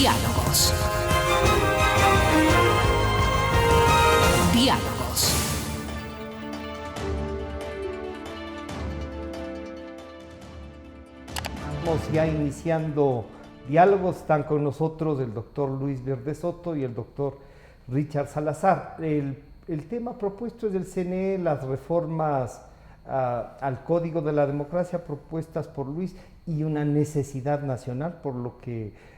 Diálogos. Diálogos. Estamos ya iniciando diálogos. Están con nosotros el doctor Luis Verde Soto y el doctor Richard Salazar. El tema propuesto es del CNE, las reformas al Código de la Democracia propuestas por Luis y una necesidad nacional, por lo que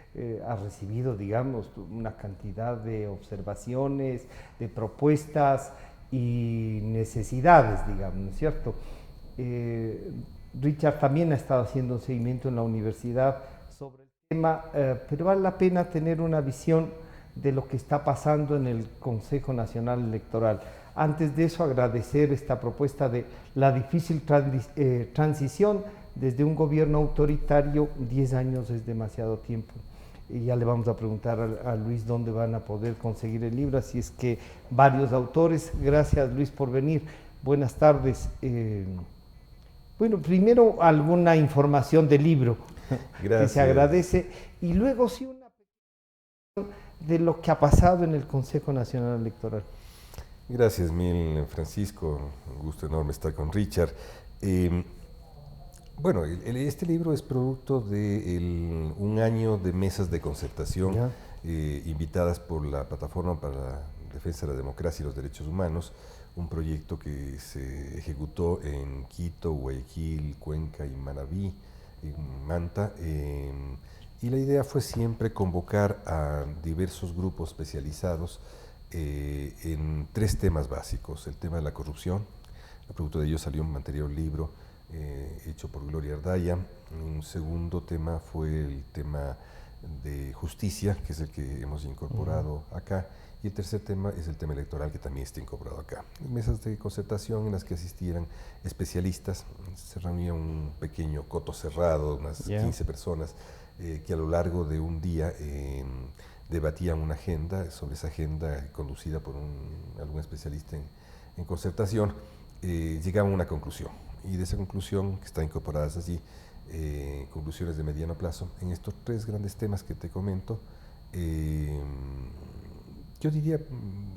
ha recibido, digamos, una cantidad de observaciones, de propuestas y necesidades, digamos, ¿no es cierto? Richard también ha estado haciendo un seguimiento en la universidad sobre el tema, pero vale la pena tener una visión de lo que está pasando en el Consejo Nacional Electoral. Antes de eso, agradecer esta propuesta de la difícil transición desde un gobierno autoritario. 10 años es demasiado tiempo. Y ya le vamos a preguntar a Luis dónde van a poder conseguir el libro, así es que varios autores. Gracias, Luis, por venir. Buenas tardes. Bueno, primero alguna información del libro. Gracias. Que se agradece, y luego sí una de lo que ha pasado en el Consejo Nacional Electoral. Gracias mil, Francisco, un gusto enorme estar con Richard. Bueno, este libro es producto de un año de mesas de concertación invitadas por la Plataforma para la Defensa de la Democracia y los Derechos Humanos, un proyecto que se ejecutó en Quito, Guayaquil, Cuenca y Manabí, en Manta, y la idea fue siempre convocar a diversos grupos especializados en 3 temas básicos: el tema de la corrupción, a producto de ello salió un anterior libro hecho por Gloria Ardaya. Un segundo tema fue el tema de justicia, que es el que hemos incorporado acá, y el tercer tema es el tema electoral, que también está incorporado acá. Mesas de concertación en las que asistieran especialistas, se reunía un pequeño coto cerrado, unas 15 personas, que a lo largo de un día debatían una agenda. Sobre esa agenda, conducida por algún especialista en concertación, llegaban a una conclusión, y de esa conclusión, que está incorporadas allí, conclusiones de mediano plazo en estos 3 grandes temas que te comento. Yo diría,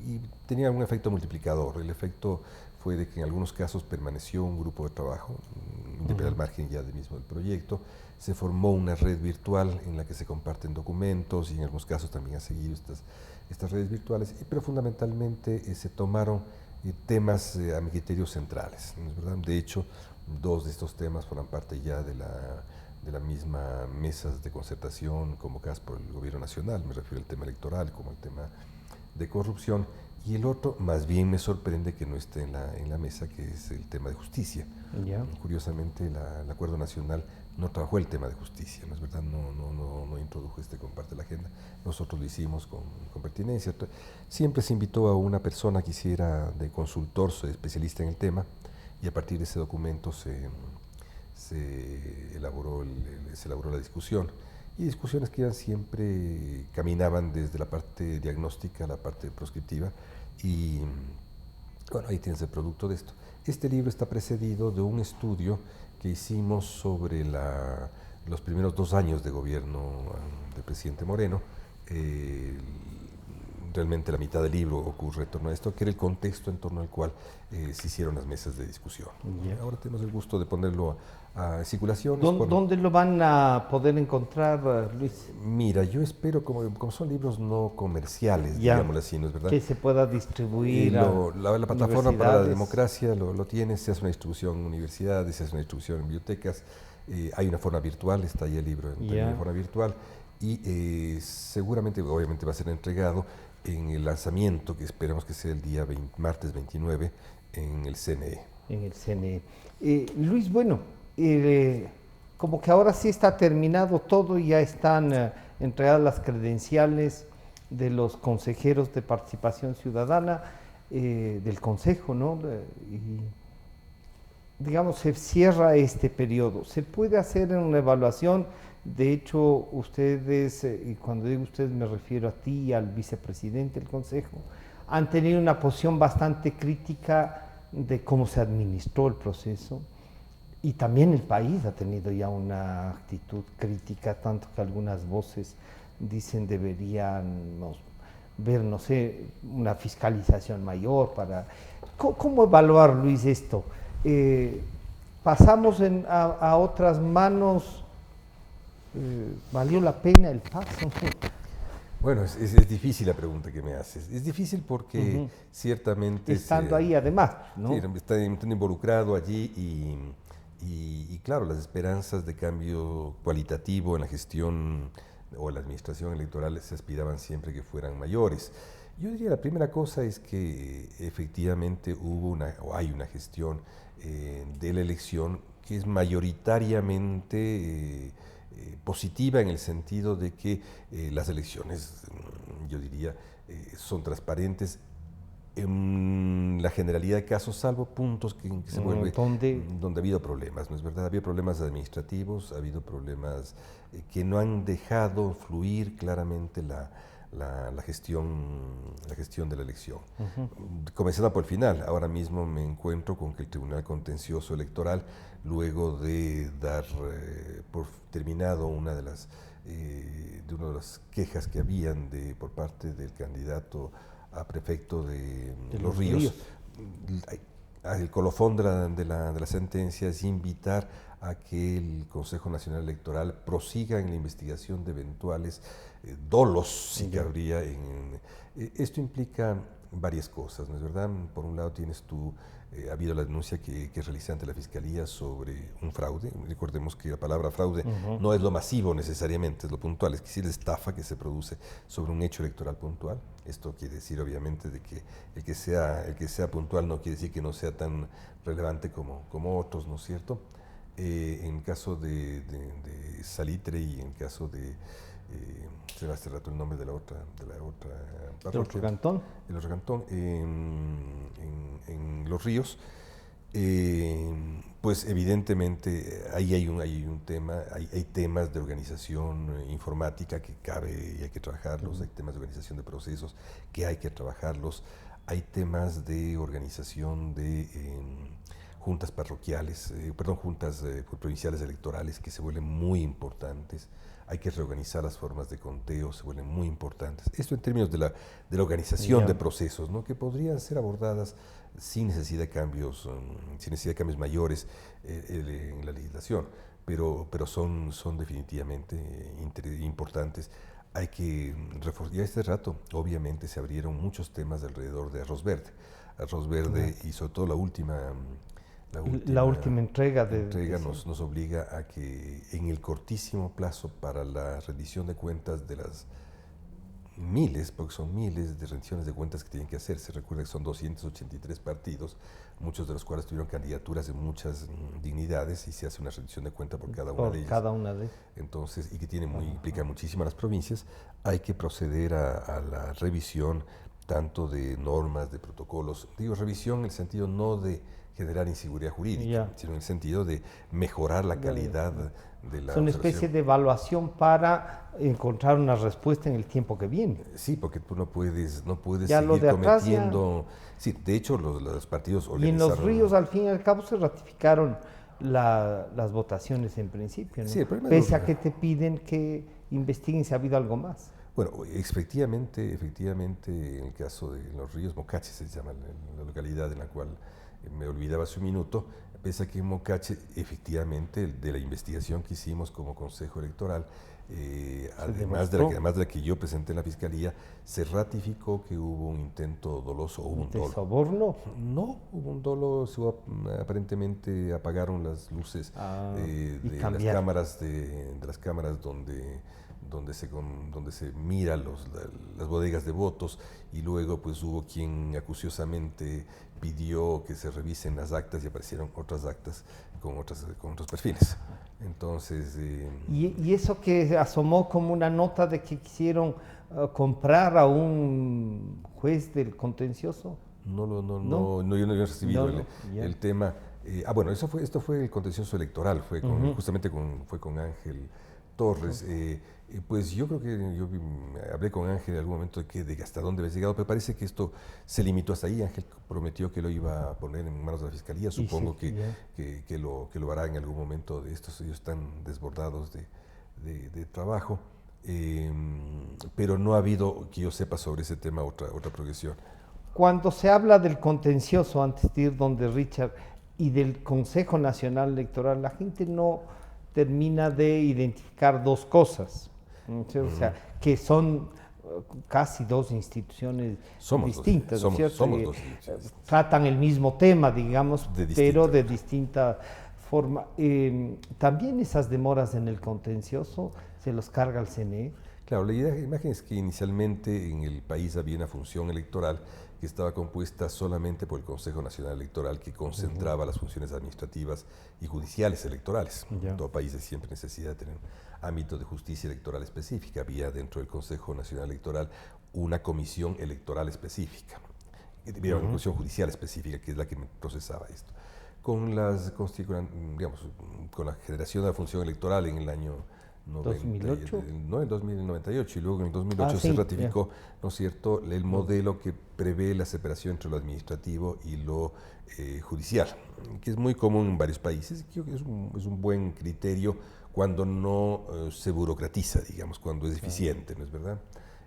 y tenía un efecto multiplicador. El efecto fue de que en algunos casos permaneció un grupo de trabajo, al margen ya del proyecto. Se formó una red virtual en la que se comparten documentos, y en algunos casos también ha seguido estas redes virtuales, pero fundamentalmente se tomaron temas a mi criterio centrales, ¿no es verdad? De hecho, 2 de estos temas forman parte ya de la misma mesas de concertación convocadas por el gobierno nacional. Me refiero al tema electoral como al tema de corrupción, y el otro más bien me sorprende que no esté en la mesa, que es el tema de justicia. Curiosamente, el Acuerdo Nacional no trabajó el tema de justicia, ¿no es verdad? No introdujo como parte de la agenda. Nosotros lo hicimos con pertinencia. Siempre se invitó a una persona que hiciera de consultor, especialista en el tema, y a partir de ese documento se elaboró la discusión. Y discusiones que siempre caminaban desde la parte diagnóstica a la parte proscriptiva, y bueno, ahí tienes el producto de esto. Este libro está precedido de un estudio que hicimos sobre los primeros 2 años de gobierno del presidente Moreno. Realmente la mitad del libro ocurre en torno a esto, que era el contexto en torno al cual se hicieron las mesas de discusión. Ahora tenemos el gusto de ponerlo a circulación. ¿Dónde lo van a poder encontrar, Luis? Mira, yo espero, como son libros no comerciales, digámoslo así, ¿no es verdad? Que se pueda distribuir. La Plataforma para la Democracia lo tiene. Se hace una distribución en universidades, se hace una distribución en bibliotecas. Hay una forma virtual, está ahí el libro en forma virtual, y seguramente, obviamente, va a ser entregado en el lanzamiento, que esperamos que sea el día martes 29, en el CNE. En el CNE. Luis, bueno, como que ahora sí está terminado todo y ya están entregadas las credenciales de los consejeros de participación ciudadana del Consejo, ¿no? Y digamos, se cierra este periodo. ¿Se puede hacer una evaluación? De hecho, ustedes, y cuando digo ustedes me refiero a ti y al vicepresidente del Consejo, han tenido una posición bastante crítica de cómo se administró el proceso, y también el país ha tenido ya una actitud crítica, tanto que algunas voces dicen deberían ver, no sé, una fiscalización mayor para... ¿Cómo evaluar, Luis, esto? ¿Pasamos a otras manos? ¿Valió la pena el paso? Bueno, es difícil la pregunta que me haces. Es difícil porque ciertamente... Estando ahí además, ¿no? Sí, está involucrado allí y claro, las esperanzas de cambio cualitativo en la gestión o en la administración electoral se aspiraban siempre que fueran mayores. Yo diría la primera cosa es que efectivamente hay una gestión de la elección que es mayoritariamente positiva en el sentido de que las elecciones, yo diría, son transparentes en la generalidad de casos, salvo puntos que se vuelve donde ha habido problemas, ¿no es verdad? Ha habido problemas administrativos, ha habido problemas que no han dejado fluir claramente la gestión de la elección. Comenzando por el final, ahora mismo me encuentro con que el Tribunal Contencioso Electoral, luego de dar por terminado una de las quejas que habían por parte del candidato a prefecto de Los Ríos. El colofón de la sentencia es invitar a que el Consejo Nacional Electoral prosiga en la investigación de eventuales dolos, si que habría. Esto implica varias cosas, ¿no es verdad? Por un lado tienes tú, ha habido la denuncia que realizé ante la Fiscalía sobre un fraude. Recordemos que la palabra fraude no es lo masivo necesariamente, es lo puntual, es decir, la estafa que se produce sobre un hecho electoral puntual. Esto quiere decir obviamente de que el que sea puntual no quiere decir que no sea tan relevante como otros, ¿no es cierto? En el caso de Salitre y en el caso de se me hace rato el nombre de la otra ¿El cantón? El otro cantón, en Los Ríos, pues evidentemente ahí hay un tema, hay temas de organización informática que cabe y hay que trabajarlos, hay temas de organización de procesos que hay que trabajarlos, hay temas de organización de juntas parroquiales, juntas provinciales electorales que se vuelven muy importantes. Hay que reorganizar las formas de conteo, se vuelven muy importantes. Esto en términos de la organización de procesos, ¿no? Que podrían ser abordadas sin necesidad de cambios, mayores en la legislación, pero son definitivamente importantes. Hay que reforzar. Ya este rato, obviamente, se abrieron muchos temas alrededor de arroz verde. Arroz verde y sobre todo la última entrega nos obliga a que en el cortísimo plazo para la rendición de cuentas de las miles, porque son miles de rendiciones de cuentas que tienen que hacer. Se recuerda que son 283 partidos, muchos de los cuales tuvieron candidaturas de muchas dignidades y se hace una rendición de cuenta por cada una de ellas. Entonces, y que implica muchísimo a las provincias, hay que proceder a la revisión tanto de normas, de protocolos. Digo revisión en el sentido no de generar inseguridad jurídica, sino en el sentido de mejorar la calidad de la... Es una especie de evaluación para encontrar una respuesta en el tiempo que viene. Sí, porque tú no puedes seguir cometiendo... Sí, de hecho los partidos organizaron... Y en Los Ríos al fin y al cabo se ratificaron las votaciones en principio, ¿no? Sí, pese a que te piden que investiguen si ha habido algo más. Bueno, efectivamente, en el caso de Los Ríos, Mocache se llama la localidad en la cual me olvidaba hace un minuto, pese a que en Mocache, efectivamente, de la investigación que hicimos como Consejo Electoral, además de la que yo presenté en la Fiscalía, se ratificó que hubo un intento doloso o un dolo. ¿De soborno? No, hubo un dolo, aparentemente apagaron las luces de las cámaras donde se mira las bodegas de votos, y luego pues hubo quien acuciosamente pidió que se revisen las actas y aparecieron otras actas con otros perfiles. Entonces... ¿Y eso que asomó como una nota de que quisieron comprar a un juez del contencioso? No, yo no he recibido el tema. Bueno, esto fue el contencioso electoral, justamente fue con Ángel Torres. Pues yo creo que yo hablé con Ángel en algún momento de hasta dónde había llegado, pero parece que esto se limitó hasta ahí. Ángel prometió que lo iba a poner en manos de la Fiscalía, supongo que lo hará en algún momento de estos. Ellos están desbordados de trabajo. pero no ha habido, que yo sepa, sobre ese tema otra progresión. Cuando se habla del contencioso, antes de ir donde Richard, y del Consejo Nacional Electoral, la gente no termina de identificar dos cosas, ¿no? O sea, que son casi dos instituciones distintas, ¿no es cierto? Somos dos instituciones. Tratan el mismo tema, digamos, pero de distinta forma. También esas demoras en el contencioso se los carga el CNE. Claro, la imagen es que inicialmente en el país había una función electoral que estaba compuesta solamente por el Consejo Nacional Electoral, que concentraba las funciones administrativas y judiciales electorales. En todo país hay siempre necesidad de tener un ámbito de justicia electoral específica. Había dentro del Consejo Nacional Electoral una comisión electoral específica, una comisión judicial específica, que es la que procesaba esto. Con la generación de la función electoral en el año 2008. No, en 2098, y luego en el 2008 se ratificó, ¿no es cierto?, el modelo que prevé la separación entre lo administrativo y lo judicial, que es muy común en varios países. Creo que es un buen criterio cuando no se burocratiza, digamos, cuando es eficiente, ¿no es verdad?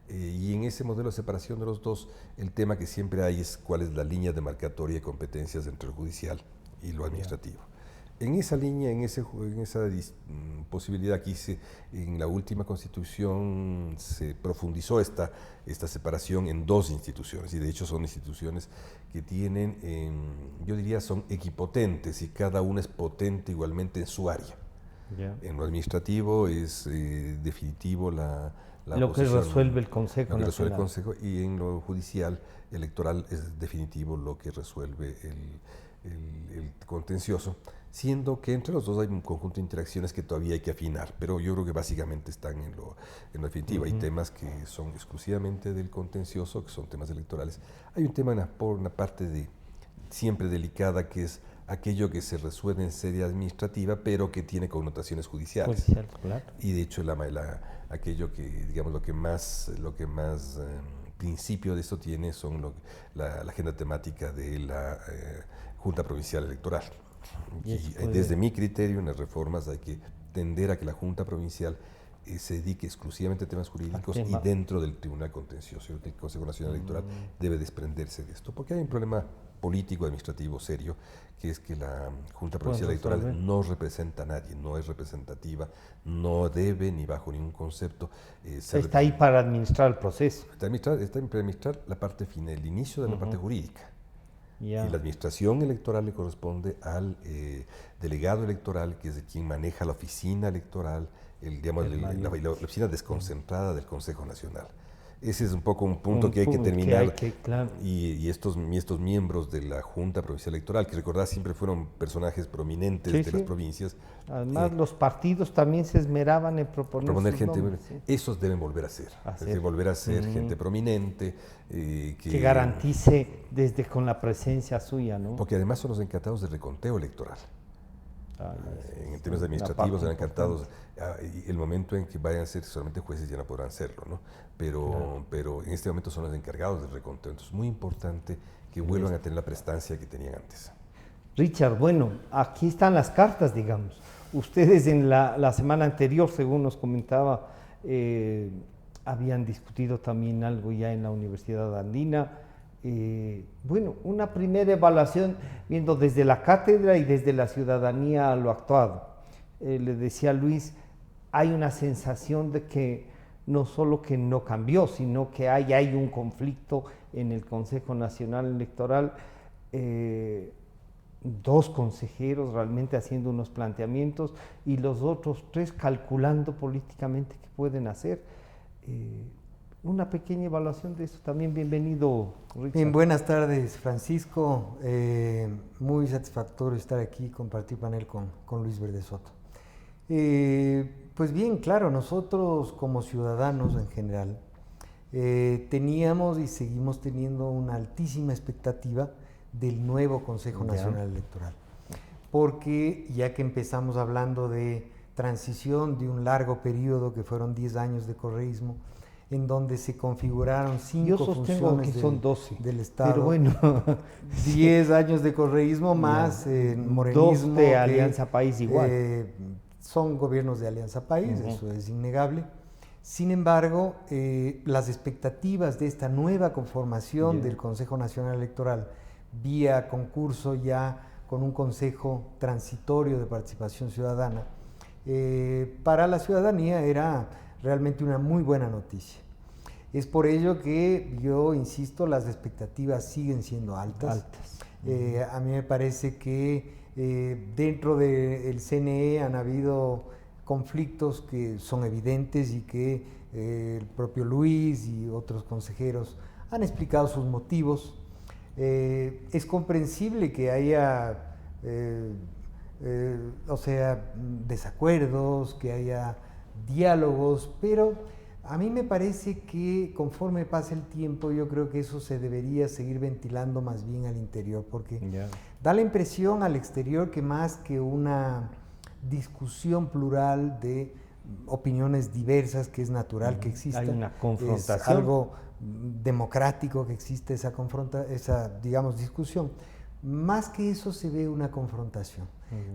Y en ese modelo de separación de los dos, el tema que siempre hay es cuál es la línea demarcatoria de competencias entre lo judicial y lo administrativo. En esa línea, en esa posibilidad que hice, en la última Constitución se profundizó esta separación en dos instituciones, y de hecho son instituciones que tienen, yo diría, son equipotentes, y cada una es potente igualmente en su área. En lo administrativo es definitivo lo que resuelve el Consejo Nacional. Resuelve el Consejo, y en lo judicial electoral es definitivo lo que resuelve el contencioso, siendo que entre los dos hay un conjunto de interacciones que todavía hay que afinar, pero yo creo que básicamente están en lo definitivo. Hay temas que son exclusivamente del contencioso, que son temas electorales. Hay un tema por una parte siempre delicada, que es aquello que se resuelve en sede administrativa, pero que tiene connotaciones judiciales. Claro. Y de hecho aquello que, digamos, lo que más principio de esto tiene son la agenda temática de la Junta Provincial Electoral. Y desde mi criterio, en las reformas hay que tender a que la Junta Provincial se dedique exclusivamente a temas jurídicos y dentro del Tribunal Contencioso. El Consejo Nacional Electoral debe desprenderse de esto, porque hay un problema político administrativo serio, que es que la Junta Provincial Electoral no representa a nadie, no es representativa, no debe ni bajo ningún concepto está ahí para administrar el proceso. Está para administrar la parte final, el inicio de la parte jurídica. Y la administración electoral le corresponde al delegado electoral, que es de quien maneja la oficina electoral, la oficina desconcentrada del Consejo Nacional. Ese es un poco un punto que hay que terminar. Claro. Y estos miembros de la Junta Provincial Electoral, que recordad siempre fueron personajes prominentes de las provincias. Además, los partidos también se esmeraban en proponer gente. Nombres, esos deben volver a ser. Es decir, volver a ser gente prominente. Que garantice desde con la presencia suya, ¿no? Porque además son los encargados del reconteo electoral. En términos administrativos eran encantados. El momento en que vayan a ser solamente jueces ya no podrán serlo, ¿no? Pero en este momento son los encargados del reconteo. Entonces es muy importante que vuelvan a tener la prestancia que tenían antes. Richard, bueno, aquí están las cartas, digamos. Ustedes en la semana anterior, según nos comentaba, habían discutido también algo ya en la Universidad Andina. Bueno, una primera evaluación viendo desde la cátedra y desde la ciudadanía lo actuado. Le decía Luis, hay una sensación de que no solo que no cambió, sino que hay un conflicto en el Consejo Nacional Electoral, dos consejeros realmente haciendo unos planteamientos y los otros tres calculando políticamente qué pueden hacer. Una pequeña evaluación de eso también. Bienvenido, Richard. Bien, buenas tardes, Francisco. Muy satisfactorio estar aquí y compartir panel con Luis Verde Soto. Pues bien, claro, nosotros como ciudadanos en general teníamos y seguimos teniendo una altísima expectativa del nuevo Consejo Nacional Electoral. Porque ya que empezamos hablando de transición de un largo periodo que fueron 10 años de correísmo, en donde se configuraron 5 funciones que son 12, del Estado. Pero bueno, 10 años de correísmo más morenismo. 2 de Alianza País igual. Son gobiernos de Alianza País, eso es innegable. Sin embargo, las expectativas de esta nueva conformación del Consejo Nacional Electoral vía concurso ya con un consejo transitorio de participación ciudadana, para la ciudadanía era realmente una muy buena noticia. Es por ello que yo insisto, las expectativas siguen siendo altas. A mí me parece que dentro del CNE han habido conflictos que son evidentes y que el propio Luis y otros consejeros han explicado sus motivos. Es comprensible que haya desacuerdos, que haya diálogos, pero a mí me parece que conforme pasa el tiempo yo creo que eso se debería seguir ventilando más bien al interior, porque da la impresión al exterior que más que una discusión plural de opiniones diversas, que es natural que exista, hay una confrontación, es algo democrático que existe esa discusión. Más que eso se ve una confrontación,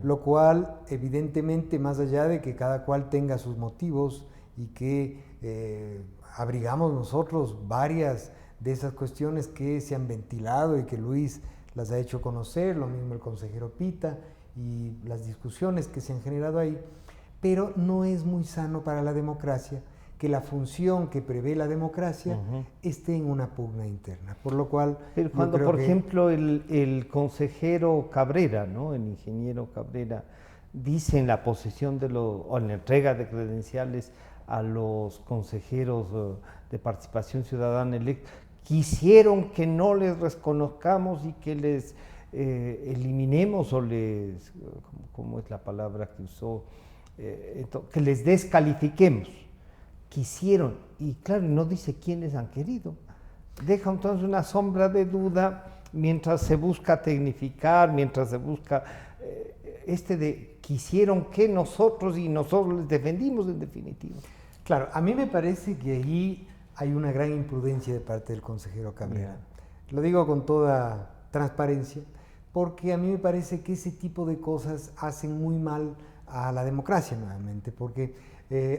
lo cual evidentemente, más allá de que cada cual tenga sus motivos y que abrigamos nosotros varias de esas cuestiones que se han ventilado y que Luis las ha hecho conocer, lo mismo el consejero Pita, y las discusiones que se han generado ahí, pero no es muy sano para la democracia que la función que prevé la democracia esté en una pugna interna, por lo cual... Pero cuando, por ejemplo, el consejero Cabrera, ¿no?, el ingeniero Cabrera, dice en la posesión o en la entrega de credenciales a los consejeros de participación ciudadana electos, quisieron que no les reconozcamos y que les eliminemos o les, ¿cómo es la palabra que usó? Que les descalifiquemos. Quisieron, y claro, no dice quiénes han querido. Deja entonces una sombra de duda mientras se busca tecnificar, mientras se busca quisieron que nosotros y nosotros les defendimos en definitiva. Claro, a mí me parece que ahí hay una gran imprudencia de parte del consejero Cabrera. Lo digo con toda transparencia, porque a mí me parece que ese tipo de cosas hacen muy mal a la democracia nuevamente, porque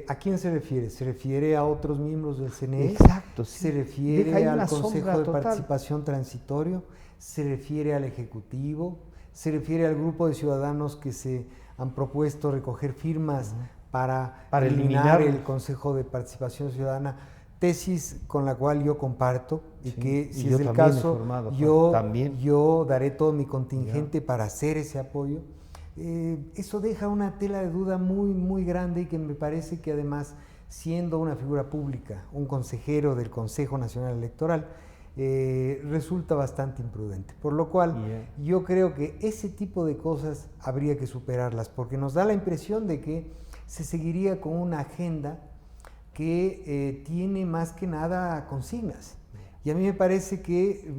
¿a quién se refiere? ¿Se refiere a otros miembros del CNE? Exacto, sí. ¿Se refiere al Consejo de Participación Transitorio? ¿Se refiere al Ejecutivo? ¿Se refiere al grupo de ciudadanos que se han propuesto recoger firmas para eliminar el Consejo de Participación Ciudadana? Tesis con la cual yo comparto y que si es el caso yo daré todo mi contingente para hacer ese apoyo. Eso deja una tela de duda muy, muy grande y que me parece que además, siendo una figura pública, un consejero del Consejo Nacional Electoral, resulta bastante imprudente. Por lo cual, yo creo que ese tipo de cosas habría que superarlas, porque nos da la impresión de que se seguiría con una agenda que tiene más que nada consignas. Y a mí me parece que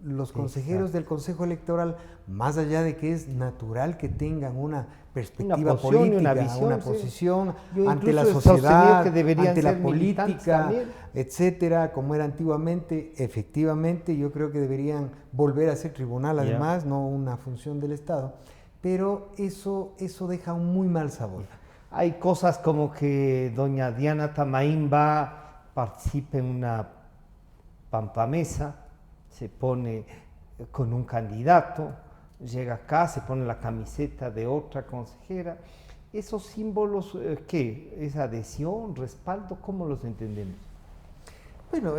los consejeros del Consejo Electoral, más allá de que es natural que tengan una perspectiva política, una posición ante la sociedad, ante la política, etcétera, como era antiguamente, efectivamente, yo creo que deberían volver a ser tribunal, además, no una función del Estado, pero eso deja un muy mal sabor. Hay cosas como que doña Diana Tamaimba participe en una pampamesa, se pone con un candidato, llega acá, se pone la camiseta de otra consejera. ¿Esos símbolos qué? ¿Es adhesión, respaldo? ¿Cómo los entendemos? Bueno,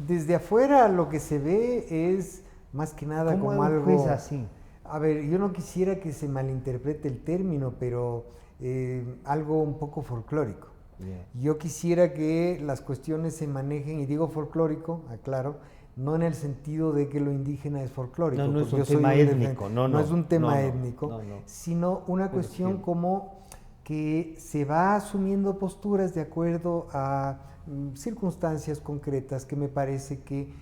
desde afuera lo que se ve es más que nada como algo... así? A ver, yo no quisiera que se malinterprete el término, pero algo un poco folclórico. Yo quisiera que las cuestiones se manejen, y digo folclórico, aclaro, no en el sentido de que lo indígena es folclórico. No es un tema étnico. No es un tema étnico, sino una cuestión como que se va asumiendo posturas de acuerdo a circunstancias concretas, que me parece que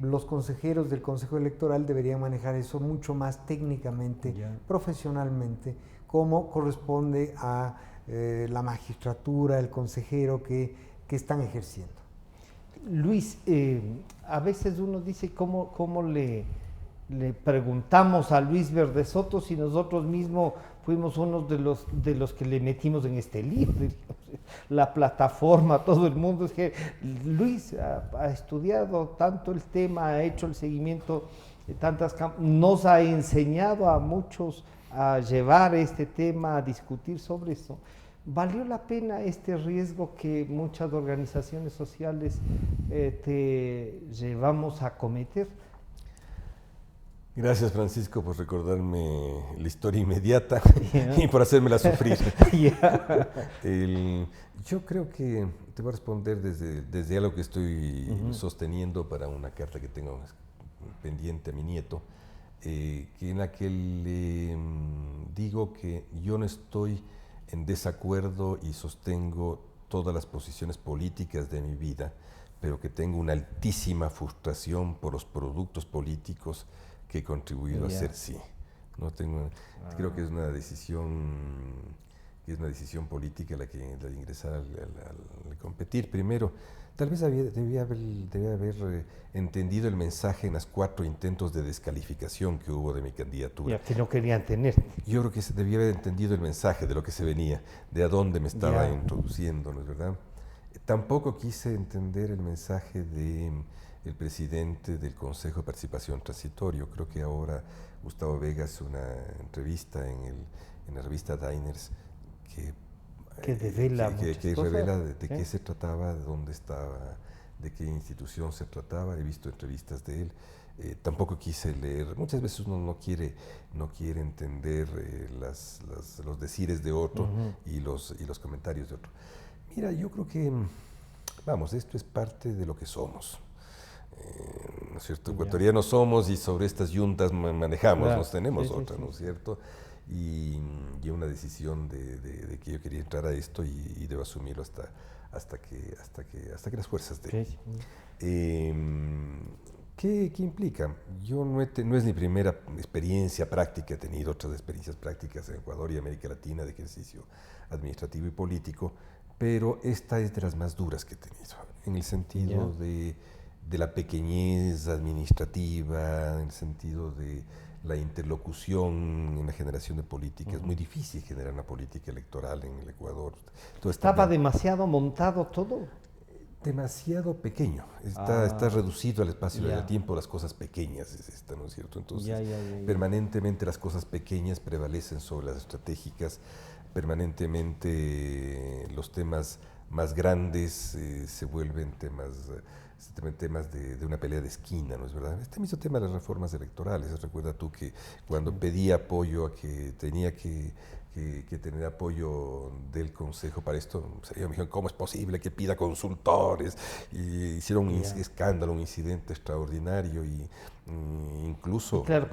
los consejeros del Consejo Electoral deberían manejar eso mucho más técnicamente, profesionalmente, como corresponde a la magistratura, el consejero que están ejerciendo. Luis, a veces uno dice cómo le le preguntamos a Luis Verde Soto si nosotros mismos fuimos unos de los que le metimos en este libro. La plataforma, todo el mundo, es que Luis ha estudiado tanto el tema, ha hecho el seguimiento de tantas nos ha enseñado a muchos a llevar este tema, a discutir sobre eso. ¿Valió la pena este riesgo que muchas organizaciones sociales te llevamos a cometer? Gracias, Francisco, por recordarme la historia inmediata y por hacérmela sufrir. Yo creo que te voy a responder desde algo que estoy sosteniendo para una carta que tengo pendiente a mi nieto, en la que le digo que yo no estoy en desacuerdo y sostengo todas las posiciones políticas de mi vida, pero que tengo una altísima frustración por los productos políticos que he contribuido a hacer sí. No tengo, creo que es una decisión política la de ingresar al competir. Primero, tal vez debía haber entendido el mensaje en los 4 intentos de descalificación que hubo de mi candidatura. Que no querían tener. Yo creo que debía haber entendido el mensaje de lo que se venía, de a dónde me estaba introduciendo, ¿no es verdad? Tampoco quise entender el mensaje del presidente del Consejo de Participación Transitorio. Creo que ahora Gustavo Vega hace una entrevista en la revista Diners que revela de qué se trataba, de dónde estaba, de qué institución se trataba. He visto entrevistas de él. Tampoco quise leer. Muchas veces uno no quiere entender los decires de otro y los comentarios de otro. Mira, yo creo que, vamos, esto es parte de lo que somos. ¿No es cierto? Ecuatorianos somos y sobre estas yuntas manejamos, nos tenemos otra, ¿no es cierto? Y una decisión de que yo quería entrar a esto y debo asumirlo hasta que las fuerzas den. ¿Qué implica? Yo no es mi primera experiencia práctica, he tenido otras experiencias prácticas en Ecuador y América Latina de ejercicio administrativo y político, pero esta es de las más duras que he tenido, en el sentido de la pequeñez administrativa, en el sentido de la interlocución en la generación de política. Es muy difícil generar una política electoral en el Ecuador. ¿Estaba demasiado montado todo? Demasiado pequeño. Está reducido al espacio y al tiempo las cosas pequeñas, ¿no es cierto? Entonces, permanentemente las cosas pequeñas prevalecen sobre las estratégicas, permanentemente los temas más grandes se vuelven temas de una pelea de esquina, ¿no es verdad? Este mismo tema de las reformas electorales. Recuerda tú que cuando pedí apoyo a que tenía que tener apoyo del Consejo para esto, me dijeron, ¿cómo es posible que pida consultores? Y hicieron un escándalo, un incidente extraordinario y incluso... Claro,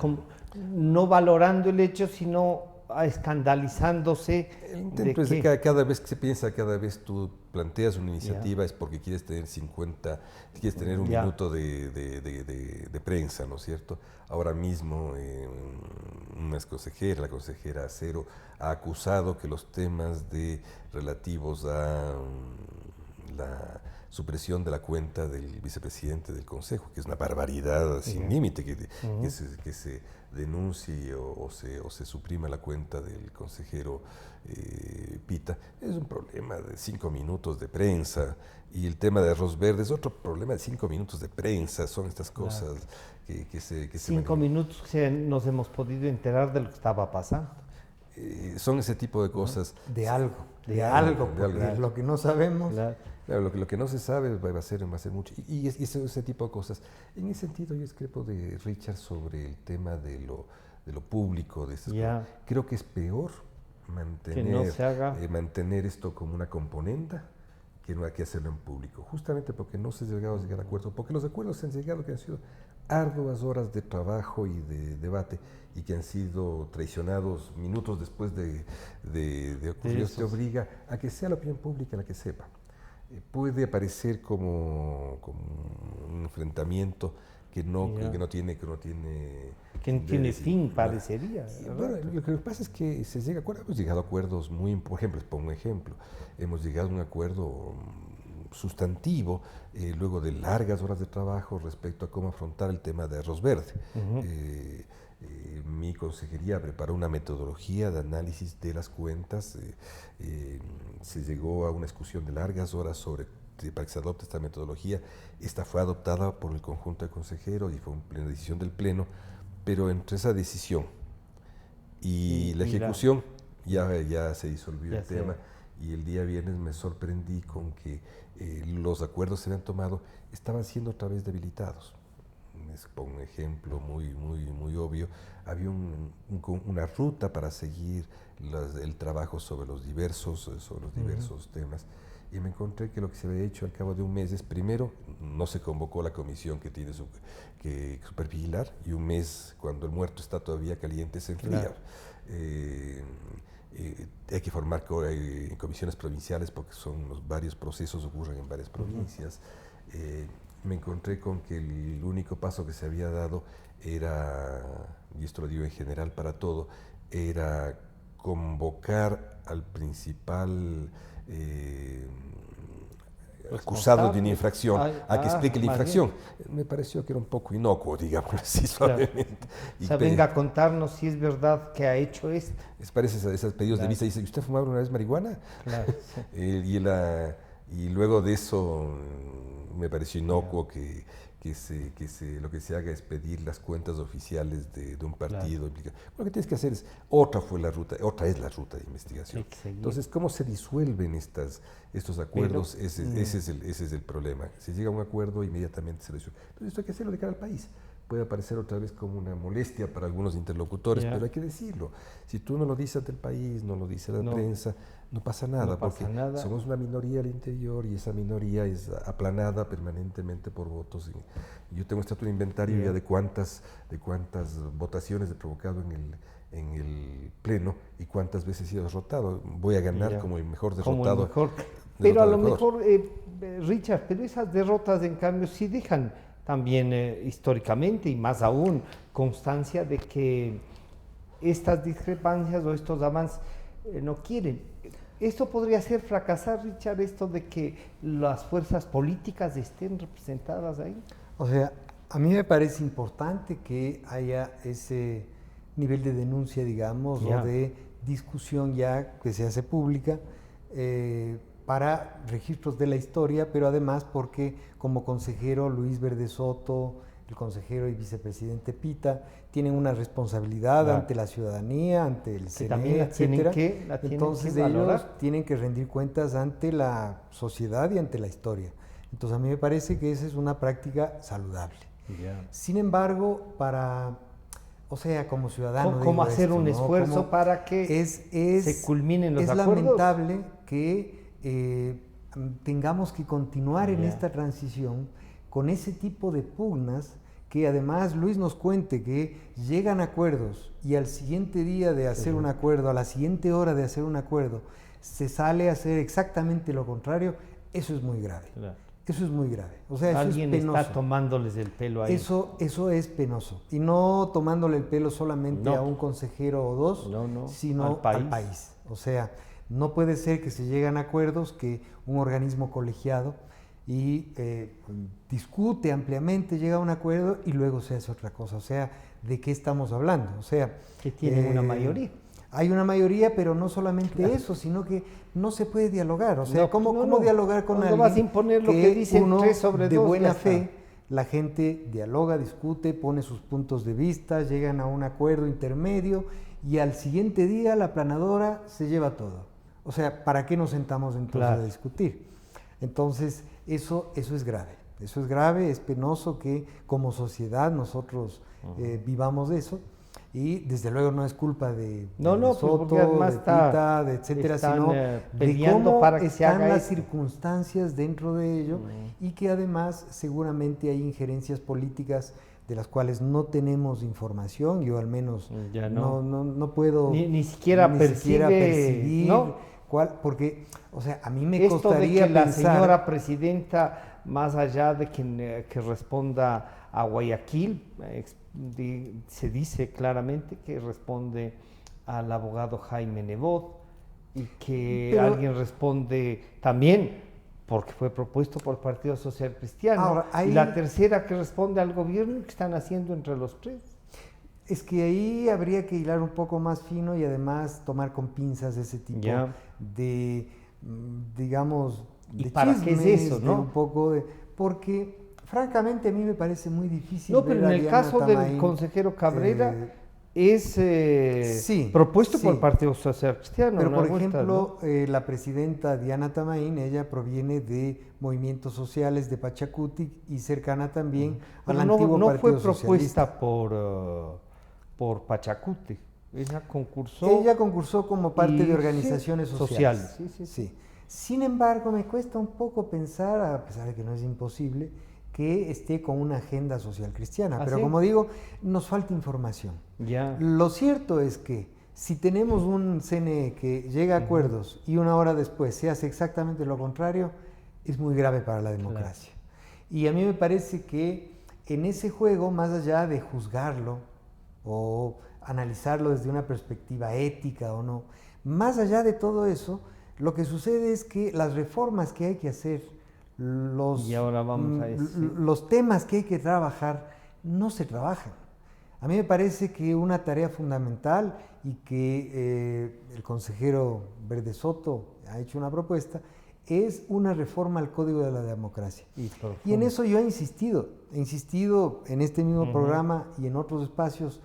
no valorando el hecho, sino escandalizándose. El intento es de cada vez que se piensa, cada vez tú planteas una iniciativa es porque quieres tener quieres tener un minuto de prensa, ¿no es cierto? Ahora mismo la consejera Acero ha acusado que los temas relativos a la supresión de la cuenta del vicepresidente del Consejo, que es una barbaridad sin límite, que se denuncie o se suprima la cuenta del consejero Pita, es un problema de 5 minutos de prensa. Y el tema de Arroz Verde es otro problema de 5 minutos de prensa. Son estas cosas que se 5 minutos que nos hemos podido enterar de lo que estaba pasando. Son ese tipo de cosas. De algo, porque lo que no sabemos. Claro, lo que no se sabe va a ser mucho. Y ese tipo de cosas. En ese sentido, yo discrepo de Richard sobre el tema de lo público, de estas cosas. Creo que es peor mantener esto como una componenda que no hay que hacerlo en público. Justamente porque no se ha llegado a llegar a acuerdos, porque los acuerdos se han llegado, que han sido arduas horas de trabajo y de debate y que han sido traicionados minutos después de ocurrir. Te obliga a que sea la opinión pública la que sepa. Puede aparecer como un enfrentamiento que no tiene fin, parecería. Bueno, lo que pasa es que se llega a acuerdos. Hemos llegado a acuerdos por ejemplo, les pongo un ejemplo. Hemos llegado a un acuerdo sustantivo, luego de largas horas de trabajo respecto a cómo afrontar el tema de arroz verde. Mi consejería preparó una metodología de análisis de las cuentas, se llegó a una discusión de largas horas para que se adopte esta metodología. Esta fue adoptada por el conjunto de consejeros y fue una decisión del Pleno, pero entre esa decisión y la ejecución ya se disolvió el tema, y el día viernes me sorprendí con que los acuerdos que se habían tomado estaban siendo otra vez debilitados. Les pongo un ejemplo muy obvio. Había una ruta para seguir el trabajo sobre los diversos temas, y me encontré que lo que se había hecho al cabo de un mes es, primero, no se convocó la comisión que tiene que supervigilar, y un mes, cuando el muerto está todavía caliente, se enfría. Hay que formar comisiones provinciales porque son varios procesos ocurren en varias provincias. Me encontré con que el único paso que se había dado era, y esto lo digo en general para todo, era convocar al principal acusado de una infracción a que explique la infracción. Me pareció que era un poco inocuo, digamos así, suavemente. O sea, venga a contarnos si es verdad que ha hecho esto. Es parece esos pedidos de vista. Dice, ¿usted ha fumado una vez marihuana? Claro, y luego de eso me pareció inocuo que lo que se haga es pedir las cuentas oficiales de un partido. Lo que tienes que hacer es, otra es la ruta de investigación. Entonces, ¿cómo se disuelven estos acuerdos? Ese es el problema. Si llega a un acuerdo, inmediatamente se disuelve. Entonces, esto hay que hacerlo de cara al país. Puede aparecer otra vez como una molestia para algunos interlocutores, pero hay que decirlo. Si tú no lo dices ante el país, no lo dice la prensa, no pasa nada, porque somos una minoría al interior, y esa minoría es aplanada permanentemente por votos. Y yo tengo un inventario ya de cuántas votaciones he provocado en el Pleno y cuántas veces he sido derrotado. Voy a ganar como el mejor derrotado. Pero a lo mejor, Richard, pero esas derrotas, en cambio, sí dejan también históricamente, y más aún, constancia de que estas discrepancias o estos avances no quieren. ¿Esto podría hacer fracasar, Richard, esto de que las fuerzas políticas estén representadas ahí? O sea, a mí me parece importante que haya ese nivel de denuncia, digamos, o de discusión ya que se hace pública, para registros de la historia, pero además porque como consejero Luis Verde Soto, el consejero y vicepresidente Pita, tienen una responsabilidad ante la ciudadanía, ante el CNE, etcétera. Entonces ellos tienen que rendir cuentas ante la sociedad y ante la historia. Entonces a mí me parece que esa es una práctica saludable. Sin embargo, como ciudadano, ¿cómo hacer un esfuerzo para que se culminen los acuerdos? Es lamentable que tengamos que continuar en esta transición con ese tipo de pugnas, que además Luis nos cuente que llegan a acuerdos y al siguiente día de hacer un acuerdo, a la siguiente hora de hacer un acuerdo, se sale a hacer exactamente lo contrario. Eso es muy grave. Eso es muy grave. O sea, alguien eso es penoso. Está tomándoles el pelo ahí. Eso es penoso. Y no tomándole el pelo solamente a un consejero o dos, sino al país. O sea, no puede ser que se lleguen a acuerdos, que un organismo colegiado discute ampliamente, llega a un acuerdo y luego se hace otra cosa. O sea, ¿de qué estamos hablando? O sea, que tienen una mayoría. Hay una mayoría, pero no solamente eso, sino que no se puede dialogar. O sea, ¿cómo dialogar con alguien? Vas a imponer lo que dicen uno 3 sobre 2, de buena fe, la gente dialoga, discute, pone sus puntos de vista, llegan a un acuerdo intermedio y al siguiente día la planadora se lleva todo. O sea, ¿para qué nos sentamos entonces a discutir? Entonces, eso es grave. Eso es grave, es penoso que como sociedad nosotros vivamos eso. Y desde luego no es culpa de Soto, de Pita, de etcétera, sino de cómo para que están las circunstancias dentro de ello, y que además seguramente hay injerencias políticas de las cuales no tenemos información. Yo al menos no puedo ni siquiera percibir porque, o sea, a mí me costaría de que la señora presidenta, más allá de que responda a Guayaquil, se dice claramente que responde al abogado Jaime Nebot, y que alguien responde también porque fue propuesto por el Partido Social Cristiano. Ahora, y la tercera que responde al gobierno, ¿qué están haciendo entre los tres? Es que ahí habría que hilar un poco más fino y además tomar con pinzas ese tipo de, digamos, de chismes, ¿qué es eso, no? un poco de, porque francamente a mí me parece muy difícil. No, pero en el caso del consejero Cabrera es propuesto por el Partido Social Cristiano. Pero por ejemplo, la presidenta Diana Tamain, ella proviene de movimientos sociales de Pachacutic y cercana también al antiguo Partido Socialista. No fue propuesta por Pachacutic. Ella concursó como parte de organizaciones sociales. Sí. Sin embargo, me cuesta un poco pensar, a pesar de que no es imposible, que esté con una agenda social cristiana. Pero como digo, nos falta información. Lo cierto es que si tenemos un CNE que llega a acuerdos y una hora después se hace exactamente lo contrario, es muy grave para la democracia. Y a mí me parece que en ese juego, más allá de juzgarlo o analizarlo desde una perspectiva ética o no, más allá de todo eso, lo que sucede es que las reformas que hay que hacer, los temas que hay que trabajar, no se trabajan. A mí me parece que una tarea fundamental y que el consejero Verde Soto ha hecho una propuesta es una reforma al Código de la Democracia. Y en eso yo he insistido en este mismo programa y en otros espacios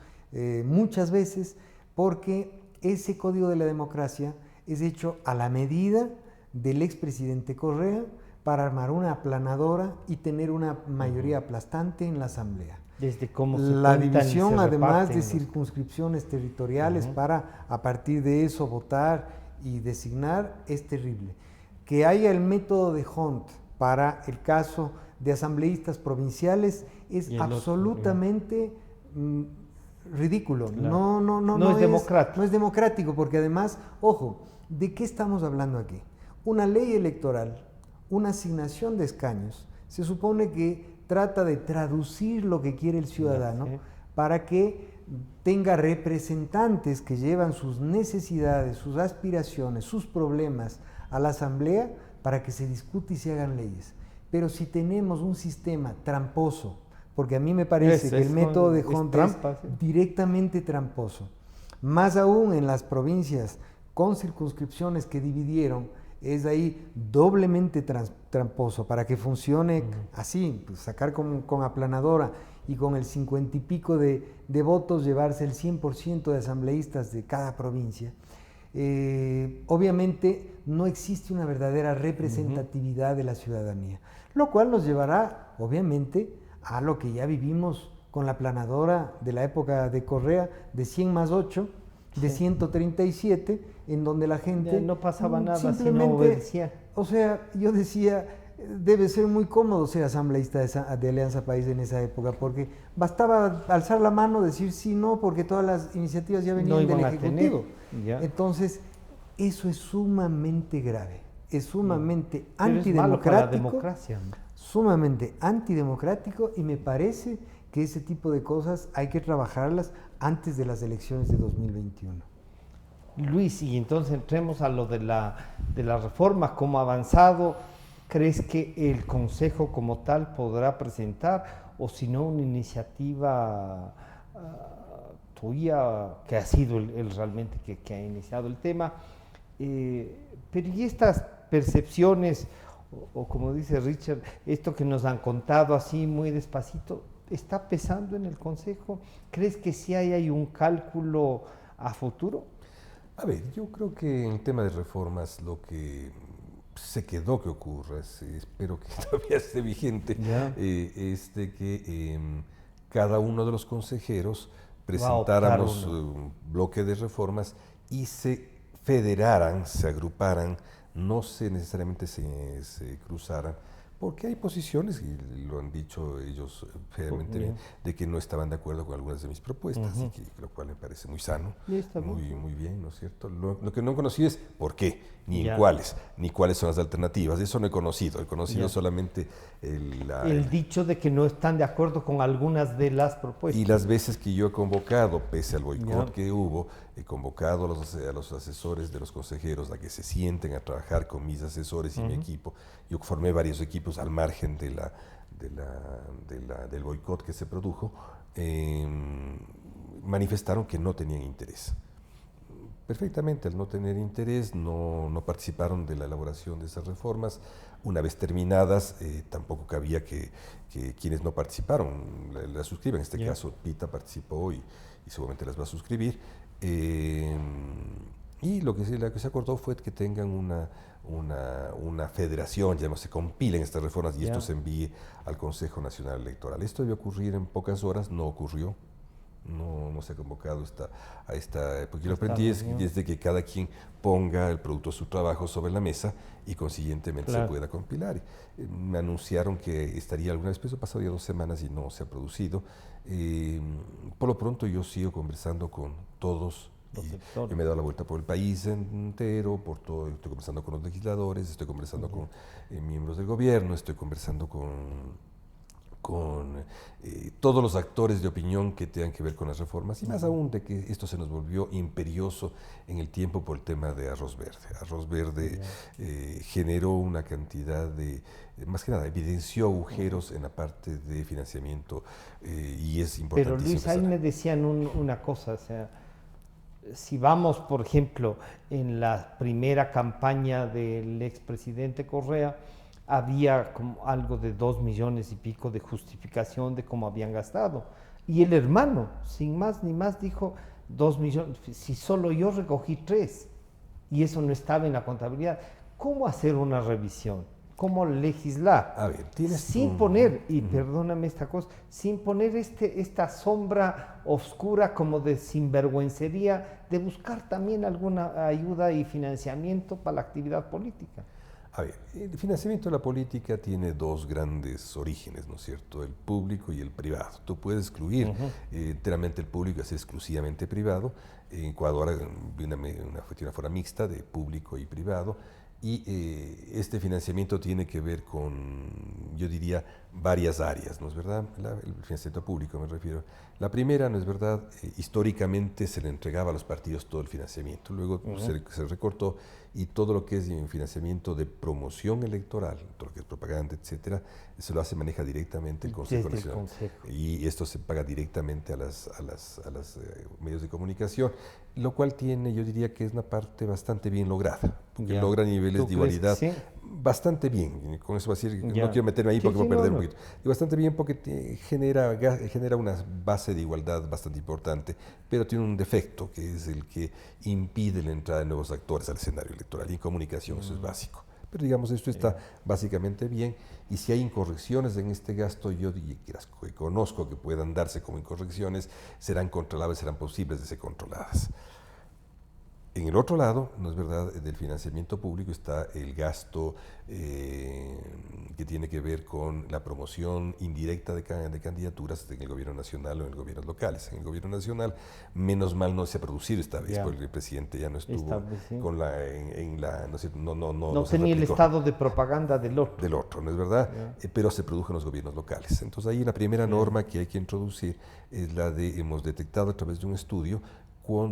muchas veces, porque ese Código de la Democracia es hecho a la medida del expresidente Correa para armar una aplanadora y tener una mayoría aplastante en la Asamblea. Desde cómo la división, además de circunscripciones territoriales para a partir de eso votar y designar, es terrible. Que haya el método de Hunt para el caso de asambleístas provinciales es absolutamente ridículo. No es democrático. No es democrático, porque además, ojo, ¿de qué estamos hablando aquí? Una ley electoral, una asignación de escaños, se supone que trata de traducir lo que quiere el ciudadano para que tenga representantes que llevan sus necesidades, sus aspiraciones, sus problemas a la asamblea para que se discute y se hagan leyes. Pero si tenemos un sistema tramposo, porque a mí me parece que el método de Hunt es directamente tramposo, más aún en las provincias con circunscripciones que dividieron, es ahí doblemente tramposo para que funcione así, pues sacar con aplanadora y con el 50 y pico de votos llevarse el 100% de asambleístas de cada provincia. Obviamente no existe una verdadera representatividad de la ciudadanía, lo cual nos llevará obviamente a lo que ya vivimos con la aplanadora de la época de Correa de 100 más 8, de 137, en donde la gente ya no pasaba nada si no obedecía. O sea, yo decía, debe ser muy cómodo ser asambleísta de Alianza País en esa época, porque bastaba alzar la mano, decir sí, no, porque todas las iniciativas ya venían del Ejecutivo. Entonces, eso es sumamente grave, es sumamente antidemocrático, sumamente antidemocrático, y me parece que ese tipo de cosas hay que trabajarlas antes de las elecciones de 2021. Luis, y entonces entremos a lo de la reforma, cómo ha avanzado. ¿Crees que el Consejo como tal podrá presentar, o si no, una iniciativa tuya, que ha sido el realmente que ha iniciado el tema? Pero ¿y estas percepciones, o como dice Richard, esto que nos han contado así muy despacito, está pesando en el Consejo? ¿Crees que sí hay un cálculo a futuro? A ver, yo creo que en el tema de reformas lo que se quedó que ocurra, espero que todavía esté vigente, es de que cada uno de los consejeros presentáramos un bloque de reformas y se federaran, se agruparan, no necesariamente se cruzaran, Porque hay posiciones, y lo han dicho ellos realmente, de que no estaban de acuerdo con algunas de mis propuestas, y que, lo cual me parece muy sano, muy bien, ¿no es cierto? Lo que no he conocido es por qué, ni en cuáles, ni cuáles son las alternativas. Eso no he conocido solamente el dicho de que no están de acuerdo con algunas de las propuestas. Y las veces que yo he convocado, pese al boicot que hubo, he convocado a los asesores de los consejeros a que se sienten a trabajar con mis asesores y mi equipo. Yo formé varios equipos al margen del boicot que se produjo, manifestaron que no tenían interés. Perfectamente, al no tener interés, no participaron de la elaboración de esas reformas. Una vez terminadas, tampoco cabía que quienes no participaron las suscriban. En este caso, Pita participó y seguramente las va a suscribir. Y lo que se acordó fue que tengan una federación, ya no se compilen estas reformas y esto se envíe al Consejo Nacional Electoral. Esto debe ocurrir en pocas horas, no ocurrió. No se ha convocado porque lo aprendí es de que cada quien ponga el producto de su trabajo sobre la mesa y consiguientemente se pueda compilar. Me anunciaron que estaría alguna vez, pero eso pasado ya 2 semanas y no se ha producido. Por lo pronto yo sigo conversando con todos. Yo me he dado la vuelta por el país entero, estoy conversando con los legisladores, estoy conversando con miembros del gobierno, estoy conversando con todos los actores de opinión que tengan que ver con las reformas, y más aún de que esto se nos volvió imperioso en el tiempo por el tema de Arroz Verde. Arroz Verde generó una cantidad más que nada, evidenció agujeros en la parte de financiamiento y es importantísimo. Pero Luis, ahí me decían una cosa, o sea, si vamos, por ejemplo, en la primera campaña del expresidente Correa, había como algo de 2 millones y pico de justificación de cómo habían gastado. Y el hermano, sin más ni más, dijo 2 millones, si solo yo recogí 3, y eso no estaba en la contabilidad. ¿Cómo hacer una revisión? ¿Cómo legislar? A ver, sin poner, y perdóname esta cosa, sin poner esta sombra oscura como de sinvergüencería, de buscar también alguna ayuda y financiamiento para la actividad política. A ver, el financiamiento de la política tiene 2 grandes orígenes, ¿no es cierto? El público y el privado. Tú puedes excluir enteramente el público y hacer exclusivamente privado. En Ecuador hay una forma mixta de público y privado. Y este financiamiento tiene que ver con, yo diría, varias áreas, ¿no es verdad? El financiamiento público me refiero. La primera, ¿no es verdad? Históricamente se le entregaba a los partidos todo el financiamiento, luego se recortó, y todo lo que es financiamiento de promoción electoral, todo lo que es propaganda, etcétera, se lo maneja directamente el Consejo Nacional. Y esto se paga directamente a los medios de comunicación, lo cual tiene, yo diría que es una parte bastante bien lograda, porque logra niveles de igualdad bastante bien. Con eso va a decir, no quiero meterme ahí porque voy a perder un poquito. Y bastante bien porque genera una base de igualdad bastante importante, pero tiene un defecto que es el que impide la entrada de nuevos actores al escenario electoral. Y en comunicación eso es básico. Pero digamos, esto está básicamente bien, y si hay incorrecciones en este gasto, yo que las que conozco que puedan darse como incorrecciones, serán controlables, serán posibles de ser controladas. En el otro lado, ¿no es verdad?, del financiamiento público está el gasto que tiene que ver con la promoción indirecta de candidaturas en el gobierno nacional o en gobiernos locales. En el gobierno nacional, menos mal no se ha producido esta vez, porque el presidente ya no estuvo con no tenía el estado de propaganda del otro. Del otro, ¿no es verdad? Pero se produjo en los gobiernos locales. Entonces ahí la primera norma que hay que introducir es la de, hemos detectado a través de un estudio,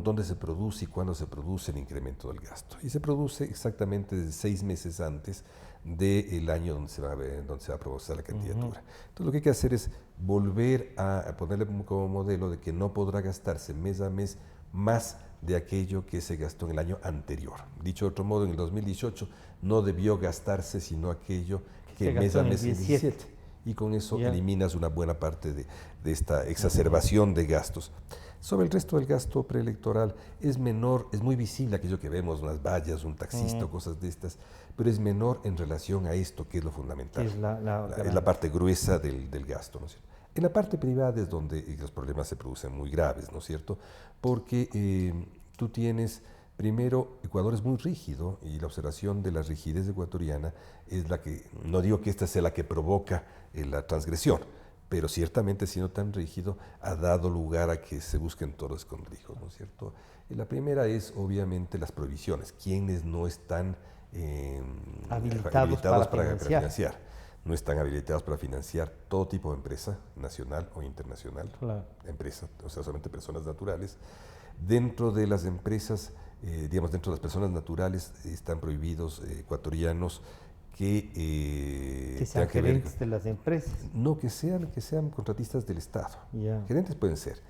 dónde se produce y cuándo se produce el incremento del gasto. Y se produce exactamente 6 meses antes del año donde se va a procesar la candidatura. Entonces lo que hay que hacer es volver a ponerle como modelo de que no podrá gastarse mes a mes más de aquello que se gastó en el año anterior. Dicho de otro modo, en el 2018 no debió gastarse sino aquello que mes a mes en 2017. Y con eso eliminas una buena parte de esta exacerbación de gastos. Sobre el resto del gasto preelectoral es menor, es muy visible aquello que vemos, unas vallas, un taxista, cosas de estas, pero es menor en relación a esto, que es lo fundamental. Es la parte gruesa del gasto, ¿no es cierto? En la parte privada es donde los problemas se producen muy graves, ¿no es cierto? Porque tú tienes Primero, Ecuador es muy rígido y la observación de la rigidez ecuatoriana es la que, no digo que esta sea la que provoca la transgresión, pero ciertamente siendo tan rígido ha dado lugar a que se busquen toros escondidos, ¿no es cierto? La primera es obviamente las prohibiciones, quienes no están habilitados para financiar. No están habilitados para financiar todo tipo de empresa, nacional o internacional, claro. Empresa, o sea, solamente personas naturales. Dentro de las empresas, digamos, dentro de las personas naturales están prohibidos ecuatorianos que sean gerentes de las empresas. No, que sean contratistas del Estado. Yeah. Gerentes pueden ser,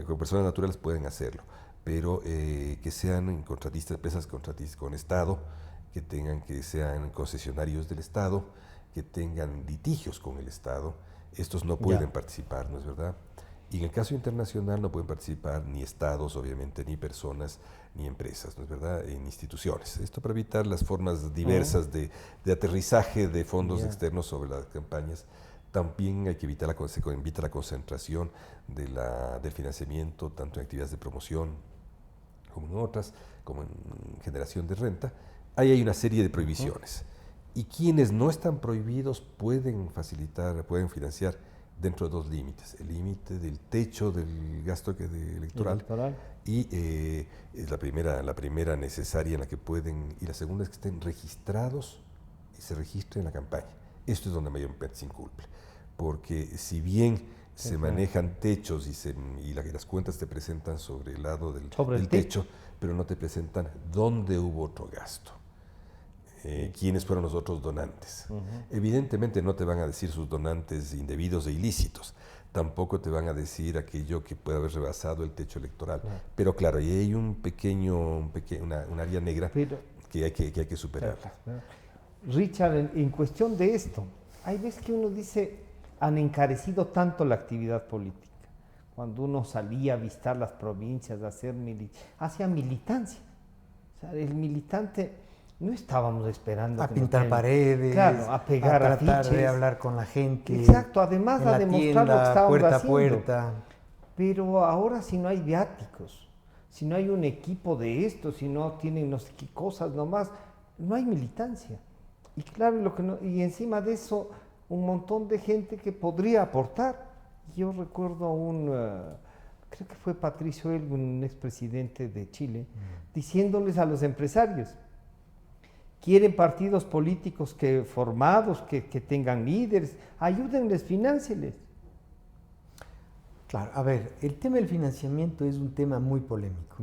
con personas naturales pueden hacerlo, pero que sean contratistas, empresas contratistas con Estado, que sean concesionarios del Estado, que tengan litigios con el Estado, estos no pueden participar, ¿no es verdad? Y en el caso internacional no pueden participar ni estados, obviamente, ni personas, ni empresas, ¿no es verdad? En instituciones. Esto para evitar las formas diversas de aterrizaje de fondos externos sobre las campañas. También hay que evitar la concentración del financiamiento, tanto en actividades de promoción como en otras, como en generación de renta. Ahí hay una serie de prohibiciones. Y quienes no están prohibidos pueden financiar dentro de dos límites. El límite del techo del gasto electoral. Y es la primera necesaria en la que pueden, y la segunda es que estén registrados y se registren en la campaña. Esto es donde mayormente se incumple, porque si bien se manejan techos y las cuentas te presentan sobre el lado del techo, pero no te presentan dónde hubo otro gasto. ¿Quiénes fueron los otros donantes? Evidentemente no te van a decir sus donantes indebidos e ilícitos, tampoco te van a decir aquello que puede haber rebasado el techo electoral, pero claro, ahí hay un área negra que hay que superarla. Richard, en cuestión de esto, hay veces que uno dice, han encarecido tanto la actividad política. Cuando uno salía a visitar las provincias, hacía militancia. O sea, el militante... No estábamos esperando a pintar paredes, claro, a pegar a tratar afiches, de hablar con la gente. Exacto, además a demostrar tienda, lo que estábamos puerta haciendo. A puerta. Pero ahora si no hay viáticos, si no hay un equipo de esto, si no tienen no sé qué cosas nomás, no hay militancia. Y claro, y encima de eso, un montón de gente que podría aportar. Yo recuerdo creo que fue Patricio Elwin, un expresidente de Chile, diciéndoles a los empresarios, quieren partidos políticos formados, que tengan líderes, ayúdenles, financieles. Claro, a ver, el tema del financiamiento es un tema muy polémico.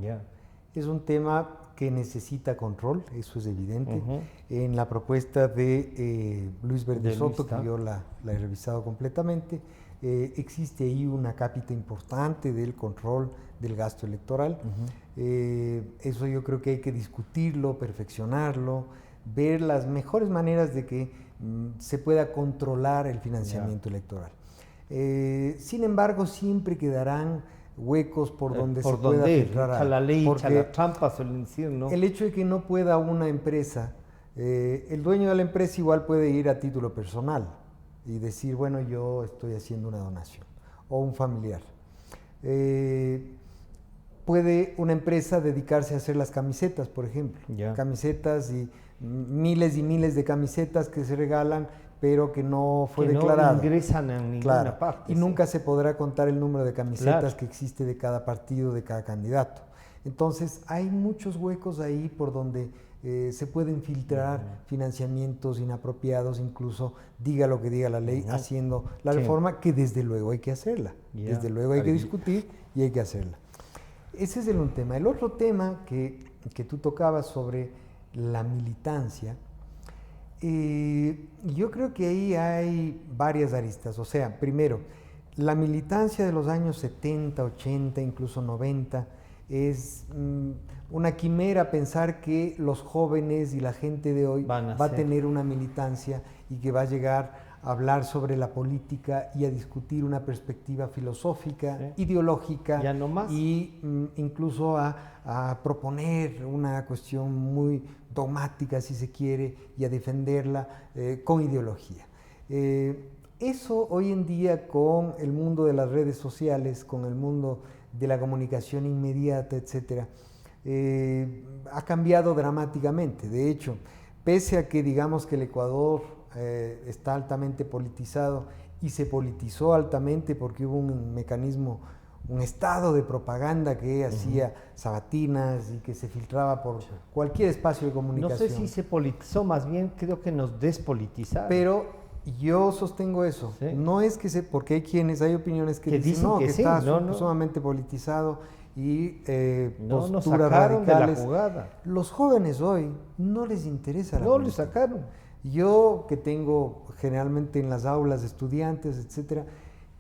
Es un tema que necesita control, eso es evidente. En la propuesta de Luis Verde Soto, que yo la he revisado completamente, existe ahí una cápita importante del control del gasto electoral. Eso yo creo que hay que discutirlo, perfeccionarlo, ver las mejores maneras de que se pueda controlar el financiamiento electoral. Sin embargo, siempre quedarán huecos por donde se pueda filtrar. La ley, la trampa, suelen decir, ¿no? El hecho de que no pueda una empresa, el dueño de la empresa igual puede ir a título personal y decir, bueno, yo estoy haciendo una donación, o un familiar. Puede una empresa dedicarse a hacer las camisetas, por ejemplo. Camisetas y miles de camisetas que se regalan, pero que no fue declarado. No ingresan en ninguna parte. Y nunca se podrá contar el número de camisetas que existe de cada partido, de cada candidato. Entonces, hay muchos huecos ahí por donde se pueden filtrar financiamientos inapropiados, incluso diga lo que diga la ley, haciendo la reforma, que desde luego hay que hacerla. Desde luego hay que discutir y hay que hacerla. Ese es un tema. El otro tema que tú tocabas sobre la militancia, yo creo que ahí hay varias aristas. O sea, primero, la militancia de los años 70, 80, incluso 90, es una quimera pensar que los jóvenes y la gente de hoy va a tener una militancia y que va a llegar a hablar sobre la política y a discutir una perspectiva filosófica, ideológica, y incluso a proponer una cuestión muy dogmática, si se quiere, y a defenderla con ideología. Eso hoy en día, con el mundo de las redes sociales, con el mundo de la comunicación inmediata, etcétera, ha cambiado dramáticamente. De hecho, pese a que digamos que el Ecuador está altamente politizado y se politizó altamente porque hubo un mecanismo, un estado de propaganda que hacía sabatinas y que se filtraba por cualquier espacio de comunicación. No sé si se politizó, más bien creo que nos despolitizaron. Pero yo sostengo eso. ¿Sí? No es que porque hay opiniones que dicen no, que está sumamente politizado y posturas radicales. De la jugada. Los jóvenes hoy no les interesa la política. No les sacaron. Yo que tengo generalmente en las aulas de estudiantes, etcétera,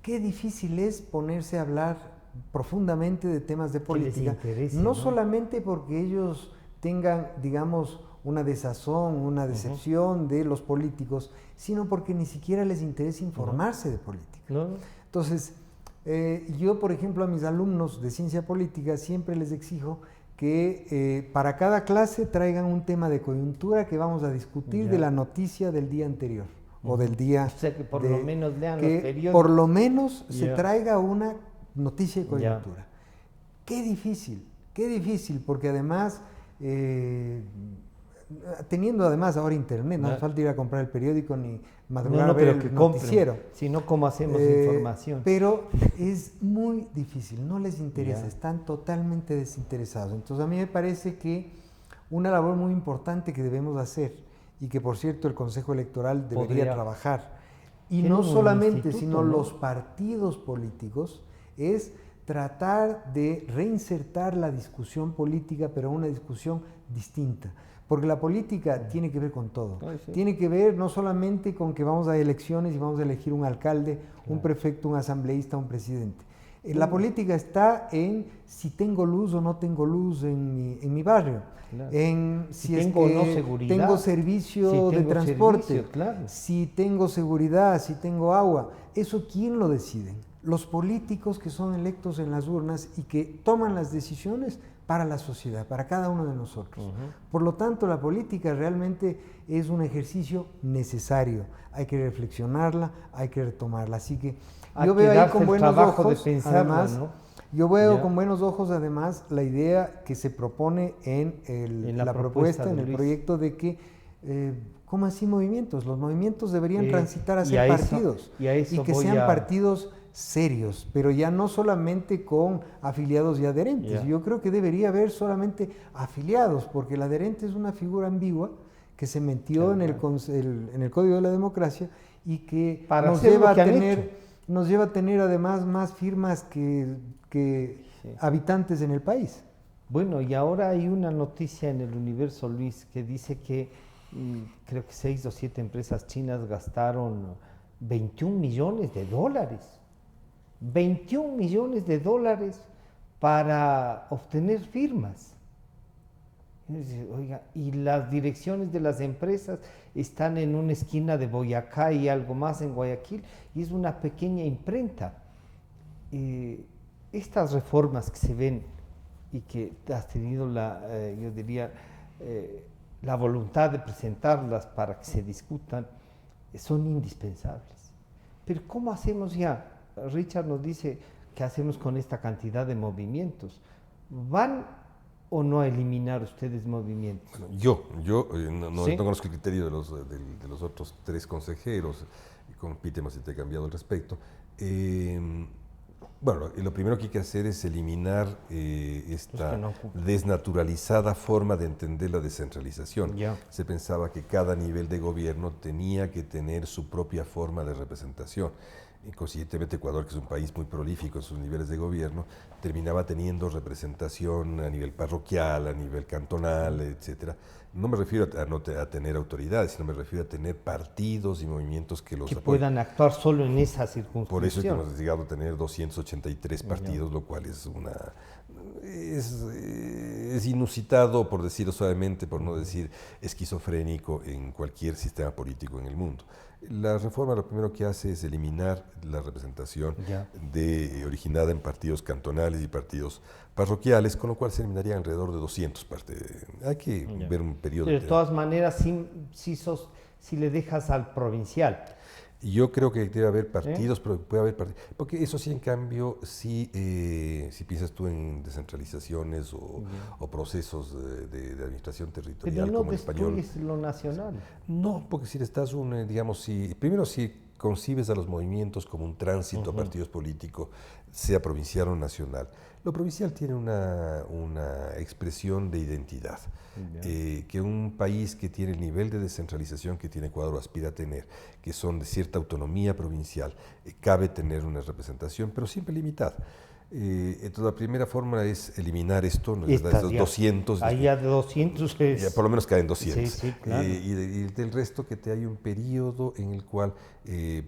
qué difícil es ponerse a hablar profundamente de temas de política. No solamente porque ellos tengan, digamos, una desazón, una decepción de los políticos, sino porque ni siquiera les interesa informarse de política. Entonces, yo, por ejemplo, a mis alumnos de ciencia política siempre les exijo que para cada clase traigan un tema de coyuntura que vamos a discutir de la noticia del día anterior o del día... O sea, que por lo menos lean los periódicos. Por lo menos se traiga una noticia de coyuntura. Qué difícil, porque además... teniendo además ahora internet, no hace falta ir a comprar el periódico ni madrugar a ver el noticiero. Si no, ¿cómo hacemos información? Pero es muy difícil, no les interesa, están totalmente desinteresados. Entonces a mí me parece que una labor muy importante que debemos hacer y que por cierto el Consejo Electoral debería trabajar, y no solamente, sino los partidos políticos, es tratar de reinsertar la discusión política, pero una discusión distinta. Porque la política tiene que ver con todo. Tiene que ver no solamente con que vamos a elecciones y vamos a elegir un alcalde, un prefecto, un asambleísta, un presidente. La política está en si tengo luz o no tengo luz en mi barrio, en si tengo o no seguridad, tengo servicio de transporte, si tengo seguridad, si tengo agua. ¿Eso quién lo decide? Los políticos que son electos en las urnas y que toman las decisiones para la sociedad, para cada uno de nosotros. Por lo tanto, la política realmente es un ejercicio necesario. Hay que reflexionarla, hay que retomarla. Así que yo veo ahí con buenos ojos, además, yo veo con buenos ojos además la idea que se propone en la propuesta, en el proyecto de que, ¿cómo así movimientos? Los movimientos deberían transitar a ser partidos y que sean partidos serios, pero ya no solamente con afiliados y adherentes. Yo creo que debería haber solamente afiliados, porque el adherente es una figura ambigua que se metió en el Código de la Democracia y que nos lleva a tener además más firmas que habitantes en el país. Bueno, y ahora hay una noticia en el Universo, Luis, que dice que creo que 6 o 7 empresas chinas gastaron 21 millones de dólares. 21 millones de dólares para obtener firmas. Oiga, y las direcciones de las empresas están en una esquina de Boyacá y algo más en Guayaquil, y es una pequeña imprenta. Estas reformas que se ven y que has tenido yo diría, la voluntad de presentarlas para que se discutan, son indispensables. Pero ¿cómo hacemos ya? Richard nos dice, ¿qué hacemos con esta cantidad de movimientos? ¿Van o no a eliminar ustedes movimientos? Bueno, yo no conozco el criterio de los otros 3 consejeros, compíteme si te he cambiado al respecto. Bueno, lo primero que hay que hacer es eliminar esta desnaturalizada forma de entender la descentralización. Se pensaba que cada nivel de gobierno tenía que tener su propia forma de representación. Y consiguientemente Ecuador, que es un país muy prolífico en sus niveles de gobierno, terminaba teniendo representación a nivel parroquial, a nivel cantonal, etcétera. No me refiero a tener autoridades, sino me refiero a tener partidos y movimientos que los puedan actuar solo en esa circunstancia. Por eso es que hemos llegado a tener 283 partidos, lo cual es inusitado, por decirlo suavemente, por no decir esquizofrénico en cualquier sistema político en el mundo. La reforma lo primero que hace es eliminar la representación originada en partidos cantonales y partidos parroquiales, con lo cual se eliminarían alrededor de 200 partidos. Hay que ver un periodo. Pero de todas maneras, si le dejas al provincial. Yo creo que debe haber partidos, pero puede haber partidos. Porque eso sí, en cambio, sí, si piensas tú en descentralizaciones o procesos de administración territorial Pero no como el español. destruyes lo nacional. No, porque si le estás digamos, primero si concibes a los movimientos como un tránsito a partidos políticos, sea provincial o nacional. Lo provincial tiene una expresión de identidad, que un país que tiene el nivel de descentralización que tiene Ecuador aspira a tener, que son de cierta autonomía provincial, cabe tener una representación, pero siempre limitada. Entonces la primera forma es eliminar esto, ¿no? Estos 200. Ahí ya de 200 es... Ya por lo menos caen 200. Sí, claro. Y del resto que te hay un periodo en el cual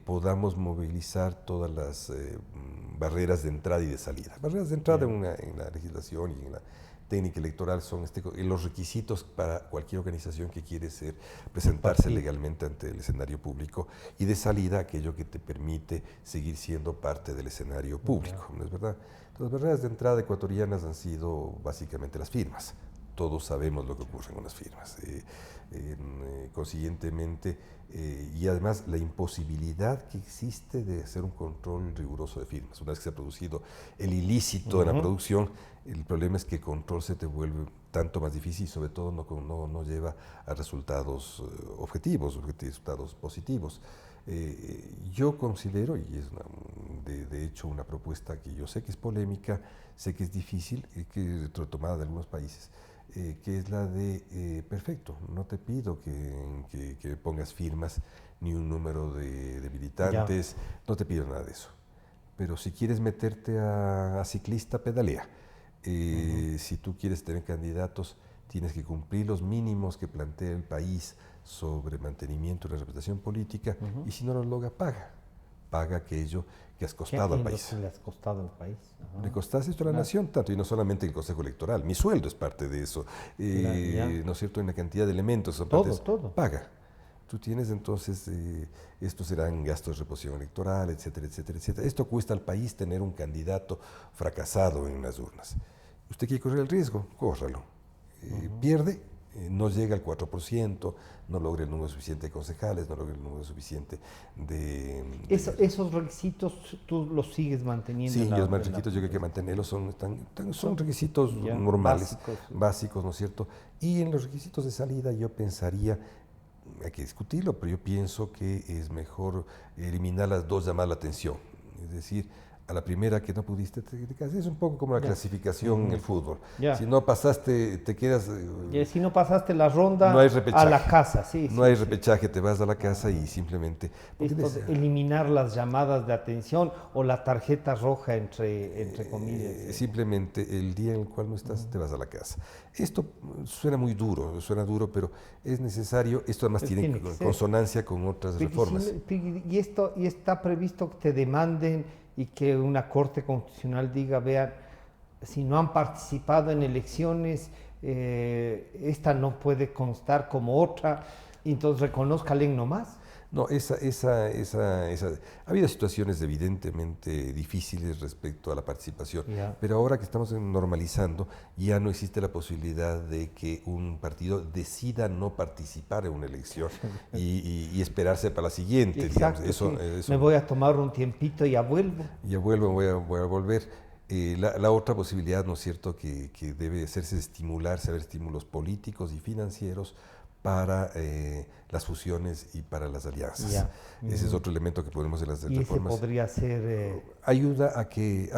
podamos movilizar todas las barreras de entrada y de salida. Barreras de entrada en la legislación y en la técnica electoral son los requisitos para cualquier organización que quiere presentarse legalmente ante el escenario público, y de salida aquello que te permite seguir siendo parte del escenario público, ¿no es verdad? Entonces, las barreras de entrada ecuatorianas han sido básicamente las firmas. Todos sabemos lo que ocurre con las firmas. Consiguientemente, y además la imposibilidad que existe de hacer un control riguroso de firmas. Una vez que se ha producido el ilícito en la producción, el problema es que el control se te vuelve tanto más difícil y sobre todo no lleva a resultados objetivos, resultados positivos. Yo considero, y es de hecho una propuesta que yo sé que es polémica, sé que es difícil, que es retomada de algunos países, que es la de, perfecto, no te pido que pongas firmas ni un número de militantes, no te pido nada de eso. Pero si quieres meterte a ciclista, pedalea. Si tú quieres tener candidatos, tienes que cumplir los mínimos que plantea el país sobre mantenimiento y representación política, y si no lo logra, paga aquello que has costado al país. ¿Qué le has costado al país? Le costaste esto a la nación, tanto, y no solamente el Consejo Electoral. Mi sueldo es parte de eso, ¿no es cierto? En la cantidad de elementos, son todo. Paga. Tú tienes entonces, estos serán gastos de reposición electoral, etcétera, etcétera, etcétera. Esto cuesta al país tener un candidato fracasado en las urnas. Usted quiere correr el riesgo, córralo. Pierde, no llega al 4%, no logra el número suficiente de concejales, no logra el número suficiente esos requisitos tú los sigues manteniendo. Sí, los requisitos yo creo que mantenerlos son requisitos normales, básicos, ¿no es cierto? Y en los requisitos de salida yo pensaría, hay que discutirlo, pero yo pienso que es mejor eliminar las dos llamadas la atención. Es decir, a la primera que no pudiste, te quedas. Es un poco como la clasificación en el fútbol. Si no pasaste, te quedas... si no pasaste la ronda, no hay repechaje. A la casa. No hay repechaje, te vas a la casa y simplemente... eliminar las llamadas de atención o la tarjeta roja, entre comillas. Simplemente el día en el cual no estás, te vas a la casa. Esto suena muy duro, pero es necesario. Esto además tiene consonancia con otras reformas. Y está previsto que te demanden y que una Corte Constitucional diga, vean, si no han participado en elecciones, esta no puede constar como otra, y entonces reconózcala nomás. No, ha habido situaciones evidentemente difíciles respecto a la participación, pero ahora que estamos normalizando, ya no existe la posibilidad de que un partido decida no participar en una elección y esperarse para la siguiente. Exacto, digamos. Me voy a tomar un tiempito y ya vuelvo. Voy a volver. La otra posibilidad, ¿no es cierto?, que debe hacerse es estimularse, haber estímulos políticos y financieros para las fusiones y para las alianzas. Ese es otro elemento que podemos en las reformas. Y ese podría ser... Ayuda a que...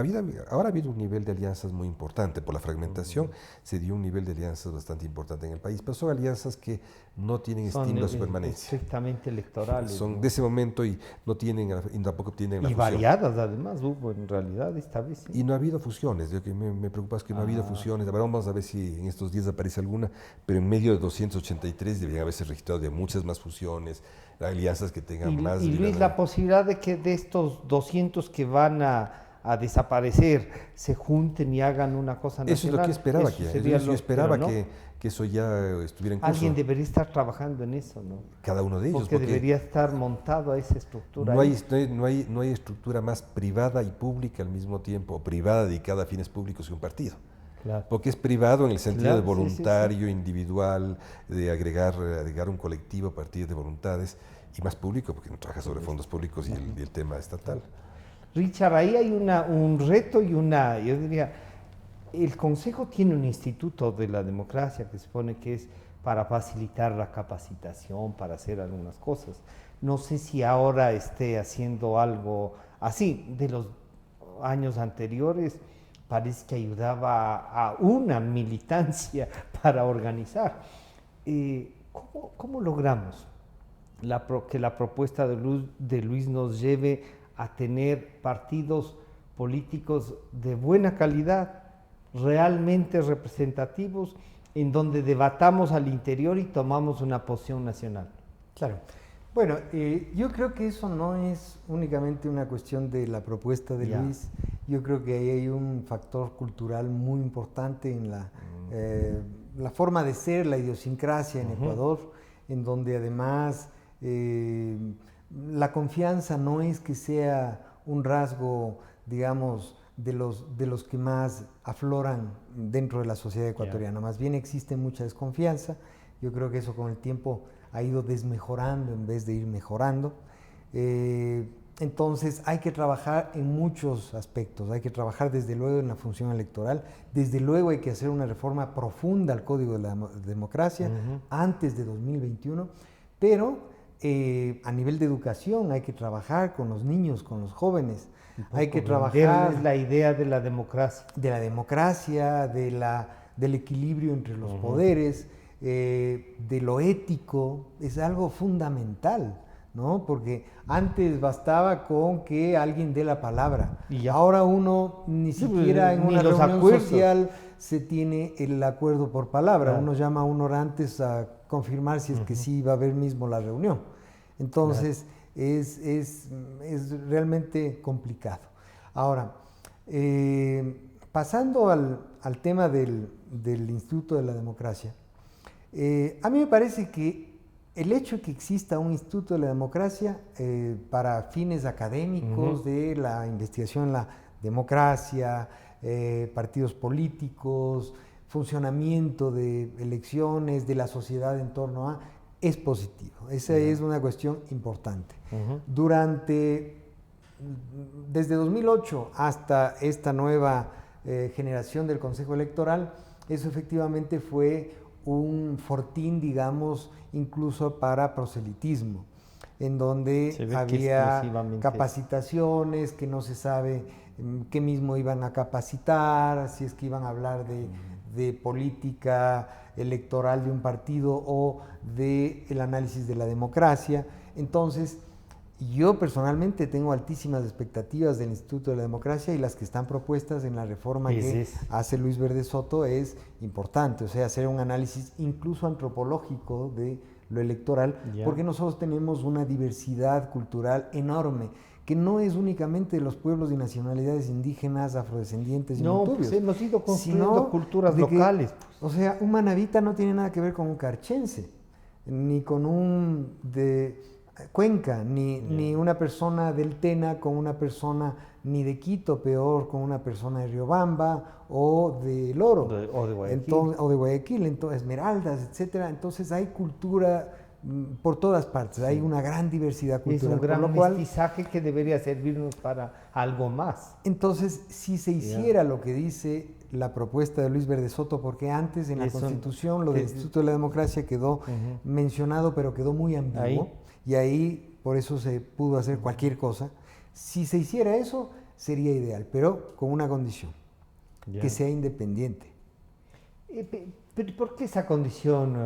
ahora ha habido un nivel de alianzas muy importante. Por la fragmentación se dio un nivel de alianzas bastante importante en el país, pero son alianzas que no tienen estímulo a su permanencia. Estrictamente electorales. Son de ese momento y tampoco tienen la fusión. Variadas además hubo en realidad esta vez. Y no ha habido fusiones. Lo que me preocupa es que no ha habido fusiones. Ahora vamos a ver si en estos días aparece alguna, pero en medio de 283 deberían haberse registrado de muchas más fusiones, alianzas que tengan más... Y Luis, la posibilidad de que de estos 200 que van a desaparecer se junten y hagan una cosa nacional. Eso es lo que esperaba. Yo esperaba que eso ya estuviera en curso. Alguien debería estar trabajando en eso, ¿no? Cada uno de ellos. Porque debería estar montado a esa estructura. No hay estructura más privada y pública al mismo tiempo, o privada dedicada a fines públicos que un partido. Claro. Porque es privado en el sentido de voluntario, individual, de agregar un colectivo a partir de voluntades, y más público, porque no trabaja sobre fondos públicos y el tema estatal. Richard, ahí hay un reto y yo diría, el Consejo tiene un instituto de la democracia que se supone que es para facilitar la capacitación, para hacer algunas cosas. No sé si ahora esté haciendo algo así. De los años anteriores parece que ayudaba a una militancia para organizar. ¿Cómo logramos que la propuesta de Luis nos lleve a tener partidos políticos de buena calidad, realmente representativos, en donde debatamos al interior y tomamos una posición nacional? Claro. Bueno, yo creo que eso no es únicamente una cuestión de la propuesta de Luis. Yo creo que ahí hay un factor cultural muy importante en la forma de ser, la idiosincrasia en Ecuador, en donde además la confianza no es que sea un rasgo, digamos, de los que más afloran dentro de la sociedad ecuatoriana. Más bien existe mucha desconfianza. Yo creo que eso con el tiempo ha ido desmejorando en vez de ir mejorando. Entonces hay que trabajar en muchos aspectos. Hay que trabajar desde luego en la función electoral. Desde luego hay que hacer una reforma profunda al Código de la Democracia antes de 2021. Pero a nivel de educación hay que trabajar con los niños, con los jóvenes. Hay que trabajar... Es la idea de la democracia. De la democracia, del equilibrio entre los poderes, de lo ético, es algo fundamental, ¿no? Porque antes bastaba con que alguien dé la palabra. Y ahora uno ni siquiera en una reunión social se tiene el acuerdo por palabra. Uno llama a un orantes a confirmar si es que sí va a haber mismo la reunión. Entonces, es realmente complicado. Ahora, pasando al tema del Instituto de la Democracia, a mí me parece que el hecho de que exista un Instituto de la Democracia para fines académicos de la investigación en la democracia, partidos políticos, funcionamiento de elecciones, de la sociedad en torno a, es positivo. Esa es una cuestión importante. Desde 2008 hasta esta nueva generación del Consejo Electoral, eso efectivamente fue un fortín, digamos, incluso para proselitismo, en donde había capacitaciones que no se sabe qué mismo iban a capacitar, si es que iban a hablar de política electoral de un partido o del análisis de la democracia. Entonces, yo personalmente tengo altísimas expectativas del Instituto de la Democracia, y las que están propuestas en la reforma que hace Luis Verde Soto es importante, o sea, hacer un análisis incluso antropológico de lo electoral, porque nosotros tenemos una diversidad cultural enorme, que no es únicamente de los pueblos y nacionalidades indígenas, afrodescendientes y montubios. Pues hemos ido construyendo culturas locales. O sea, un manabita no tiene nada que ver con un carchense, ni con un de Cuenca, ni una persona del Tena con una persona ni de Quito, peor con una persona de Riobamba o de Loro. O de Guayaquil. O de Guayaquil, Esmeraldas, etc. Entonces hay cultura por todas partes, hay una gran diversidad cultural. Es un gran mestizaje que debería servirnos para algo más. Entonces, si se hiciera lo que dice la propuesta de Luis Verde Soto, porque antes en la Constitución lo del Instituto de la Democracia quedó mencionado, pero quedó muy ambiguo, y ahí por eso se pudo hacer cualquier cosa. Si se hiciera eso, sería ideal, pero con una condición, que sea independiente. ¿Pero por qué esa condición,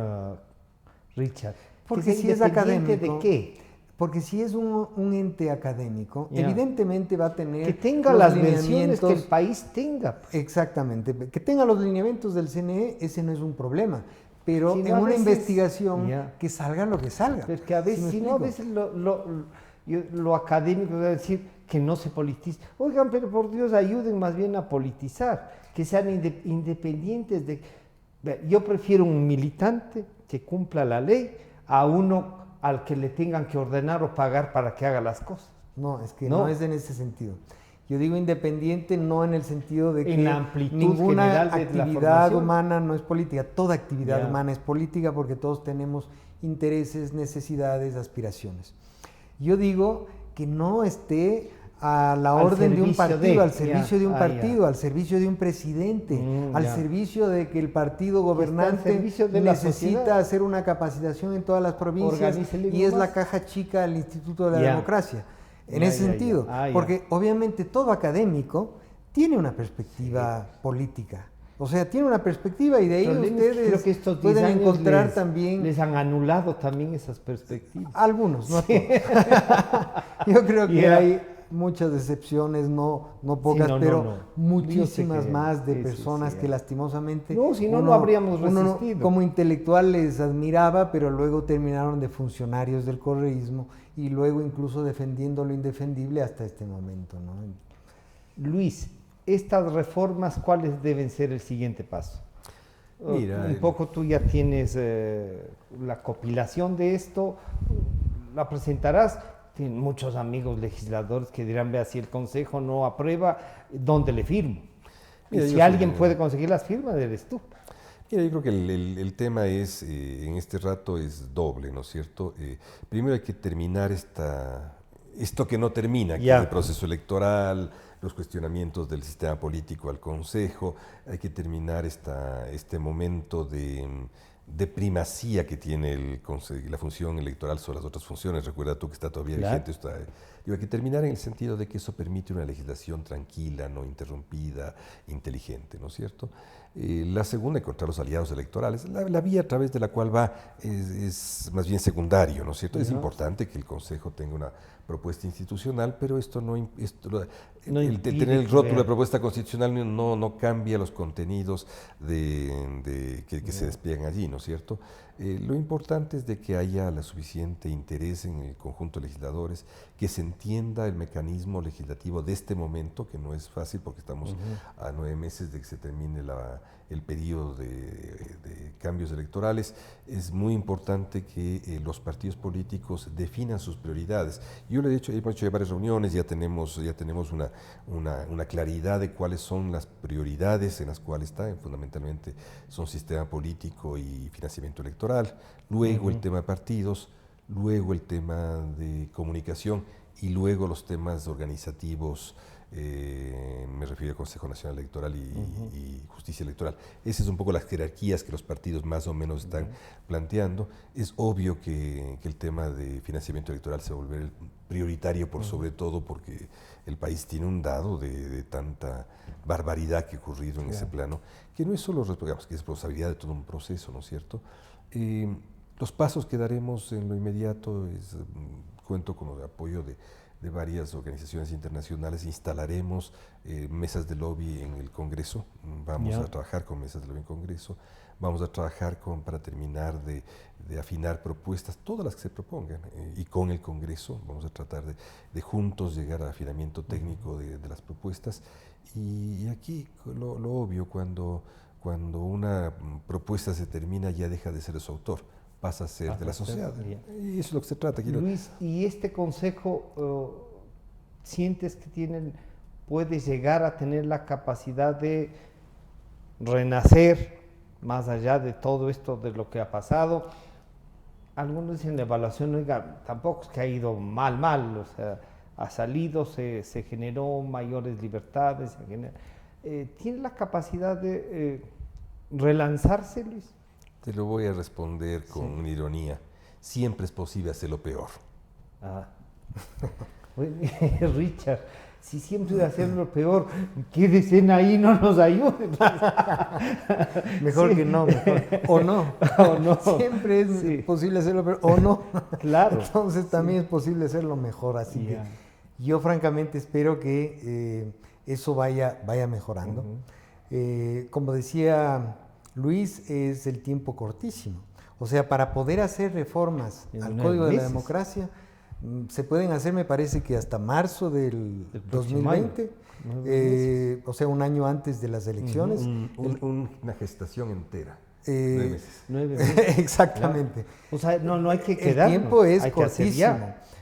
Richard? Porque si es académico. ¿De qué? Porque si es un ente académico, evidentemente va a tener... Que tenga las versiones que el país tenga. Exactamente. Que tenga los lineamientos del CNE, ese no es un problema. Pero en una investigación que salga lo que salga. Pero es que a veces, a veces lo académico es decir que no se politiza. Oigan, pero por Dios, ayuden más bien a politizar, que sean independientes de... Yo prefiero un militante que cumpla la ley a uno al que le tengan que ordenar o pagar para que haga las cosas. No, es que no es en ese sentido. Yo digo independiente no en el sentido de que en la amplitud ninguna general de la actividad formación humana no es política, toda actividad humana es política porque todos tenemos intereses, necesidades, aspiraciones. Yo digo que no esté a la orden de un partido, al servicio de un partido, al servicio de un presidente, al servicio de que el partido gobernante necesita hacer una capacitación en todas las provincias y es la caja chica del Instituto de la Democracia. En ese sentido, porque obviamente todo académico tiene una perspectiva política. O sea, tiene una perspectiva y de ahí ustedes creo que estos pueden encontrar también... Les han anulado también esas perspectivas. Algunos, no todos. Yo creo que hay muchas excepciones, no pocas, pero muchísimas más de personas que lastimosamente... No, si no, no habríamos resistido. Uno como intelectual les admiraba, pero luego terminaron de funcionarios del correísmo y luego incluso defendiendo lo indefendible hasta este momento, ¿no? Luis, estas reformas, ¿cuáles deben ser el siguiente paso? Mira, un poco tú ya tienes la compilación de esto, la presentarás. Tienes muchos amigos legisladores que dirán, vea, si el Consejo no aprueba, ¿dónde le firmo? Mira, y si alguien puede conseguir las firmas, eres tú. Mira, yo creo que el tema es, en este rato es doble, ¿no es cierto? Primero hay que terminar esto que no termina, que es el proceso electoral, los cuestionamientos del sistema político al Consejo, hay que terminar este momento de primacía que tiene la función electoral sobre las otras funciones. Recuerda tú que está todavía vigente. Hay que terminar en el sentido de que eso permite una legislación tranquila, no interrumpida, inteligente, ¿no es cierto? La segunda, encontrar los aliados electorales. La vía a través de la cual va es más bien secundario, ¿no es cierto? Es importante que el Consejo tenga una propuesta institucional, pero esto tener el rótulo de propuesta constitucional no cambia los contenidos que se despliegan allí, ¿no es cierto? Lo importante es de que haya la suficiente interés en el conjunto de legisladores, que se entienda el mecanismo legislativo de este momento, que no es fácil porque estamos a 9 meses de que se termine el periodo de cambios electorales. Es muy importante que los partidos políticos definan sus prioridades. Yo le he dicho, hemos hecho varias reuniones, ya tenemos una claridad de cuáles son las prioridades en las cuales están, fundamentalmente son sistema político y financiamiento electoral, luego el tema de partidos, luego el tema de comunicación y luego los temas organizativos, me refiero al Consejo Nacional Electoral y Justicia Electoral. Esas son un poco las jerarquías que los partidos más o menos están planteando. Es obvio que el tema de financiamiento electoral se va a volver prioritario por sobre todo porque el país tiene un dado de tanta barbaridad que ha ocurrido en ese plano, que no es solo que es responsabilidad de todo un proceso, ¿no es cierto? Los pasos que daremos en lo inmediato cuento con el apoyo de varias organizaciones internacionales, instalaremos mesas de lobby en el Congreso, vamos a trabajar con mesas de lobby en Congreso, vamos a trabajar para terminar de afinar propuestas, todas las que se propongan, y con el Congreso vamos a tratar de juntos llegar al afinamiento técnico de las propuestas, y aquí lo obvio, cuando una propuesta se termina ya deja de ser de su autor, pasa a ser de la sociedad. Y eso es lo que se trata. Luis, ¿y este consejo sientes que puede llegar a tener la capacidad de renacer más allá de todo esto de lo que ha pasado? Algunos dicen la evaluación, oiga, tampoco es que ha ido mal, o sea, ha salido, se generó mayores libertades, ¿tiene la capacidad de relanzarse, Luis? Te lo voy a responder con ironía. Siempre es posible hacer lo peor. Richard, si siempre de hacer lo peor, quédese ahí, no nos ayude. Mejor que no, mejor. O no. Siempre es posible hacerlo peor, o no. Claro. Entonces también es posible hacerlo mejor. Así que yo francamente espero que eso vaya mejorando. Como decía Luis, es el tiempo cortísimo. O sea, para poder hacer reformas al Código de la Democracia, se pueden hacer, me parece que hasta marzo del 2020, o sea, un año antes de las elecciones. Una gestación entera. 9 meses. Exactamente. Ya. O sea, no hay que quedarnos. El tiempo es hay cortísimo.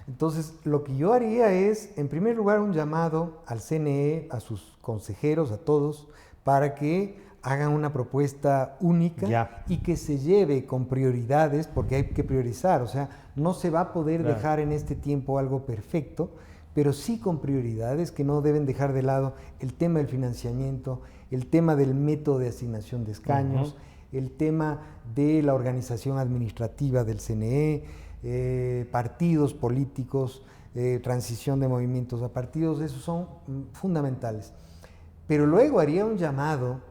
Entonces, lo que yo haría es, en primer lugar, un llamado al CNE, a sus consejeros, a todos, para que hagan una propuesta única y que se lleve con prioridades, porque hay que priorizar. O sea, no se va a poder dejar en este tiempo algo perfecto, pero sí con prioridades que no deben dejar de lado el tema del financiamiento, el tema del método de asignación de escaños, el tema de la organización administrativa del CNE, partidos políticos, transición de movimientos a partidos, esos son fundamentales. Pero luego haría un llamado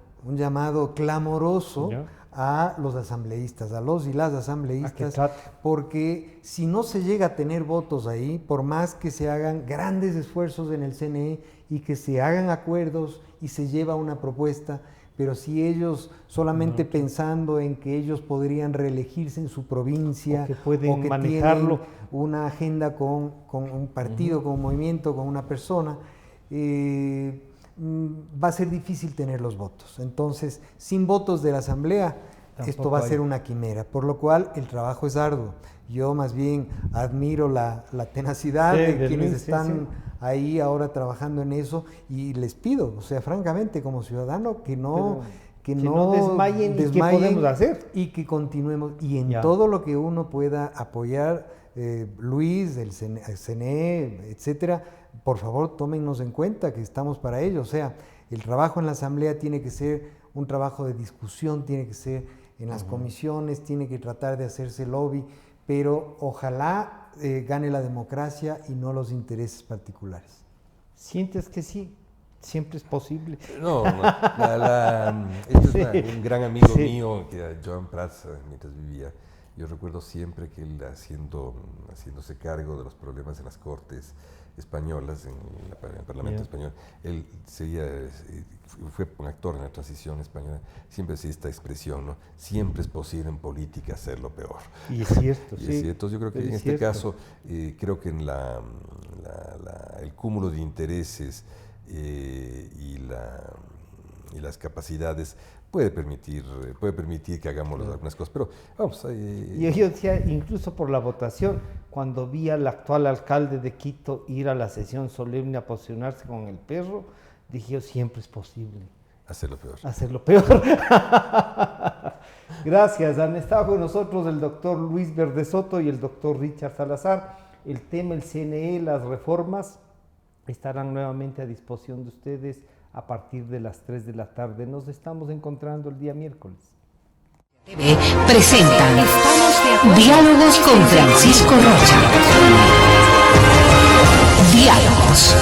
clamoroso a los asambleístas, a los y las asambleístas, porque si no se llega a tener votos ahí, por más que se hagan grandes esfuerzos en el CNE y que se hagan acuerdos y se lleva una propuesta, pero si ellos solamente pensando en que ellos podrían reelegirse en su provincia o que pueden manejarlo, tienen una agenda con un partido, con un movimiento, con una persona, va a ser difícil tener los votos. Entonces, sin votos de la Asamblea, esto va a ser una quimera, por lo cual el trabajo es arduo. Yo más bien admiro la tenacidad de quienes están ahí ahora trabajando en eso y les pido, o sea, francamente, como ciudadano, que no desmayen. ¿Y qué podemos hacer? Y que continuemos. Y en todo lo que uno pueda apoyar, Luis, el CNE, etcétera, por favor, tómennos en cuenta que estamos para ello. O sea, el trabajo en la Asamblea tiene que ser un trabajo de discusión, tiene que ser en las comisiones, tiene que tratar de hacerse lobby, pero ojalá gane la democracia y no los intereses particulares. ¿Sientes que sí? ¿Siempre es posible? No, este es un gran amigo mío, que Joan Prats, mientras vivía. Yo recuerdo siempre que él haciéndose cargo de los problemas en las Cortes españolas, en el Parlamento español, él fue un actor en la transición española, siempre decía esta expresión, ¿no? Siempre es posible en política hacerlo peor. Y es cierto, sí. Es cierto. Yo creo que en este caso, creo que en el cúmulo de intereses y las capacidades puede permitir que hagamos algunas cosas, pero vamos. Y yo decía, incluso por la votación, cuando vi al actual alcalde de Quito ir a la sesión solemne a posicionarse con el perro, dije yo, siempre es posible. Hacerlo peor. Hacerlo peor. Gracias. Han estado con nosotros el doctor Luis Verdesoto y el doctor Richard Salazar. El tema, el CNE, las reformas, estarán nuevamente a disposición de ustedes a partir de las 3 de la tarde. Nos estamos encontrando el día miércoles. Presentan Diálogos con Francisco Rocha. Diálogos.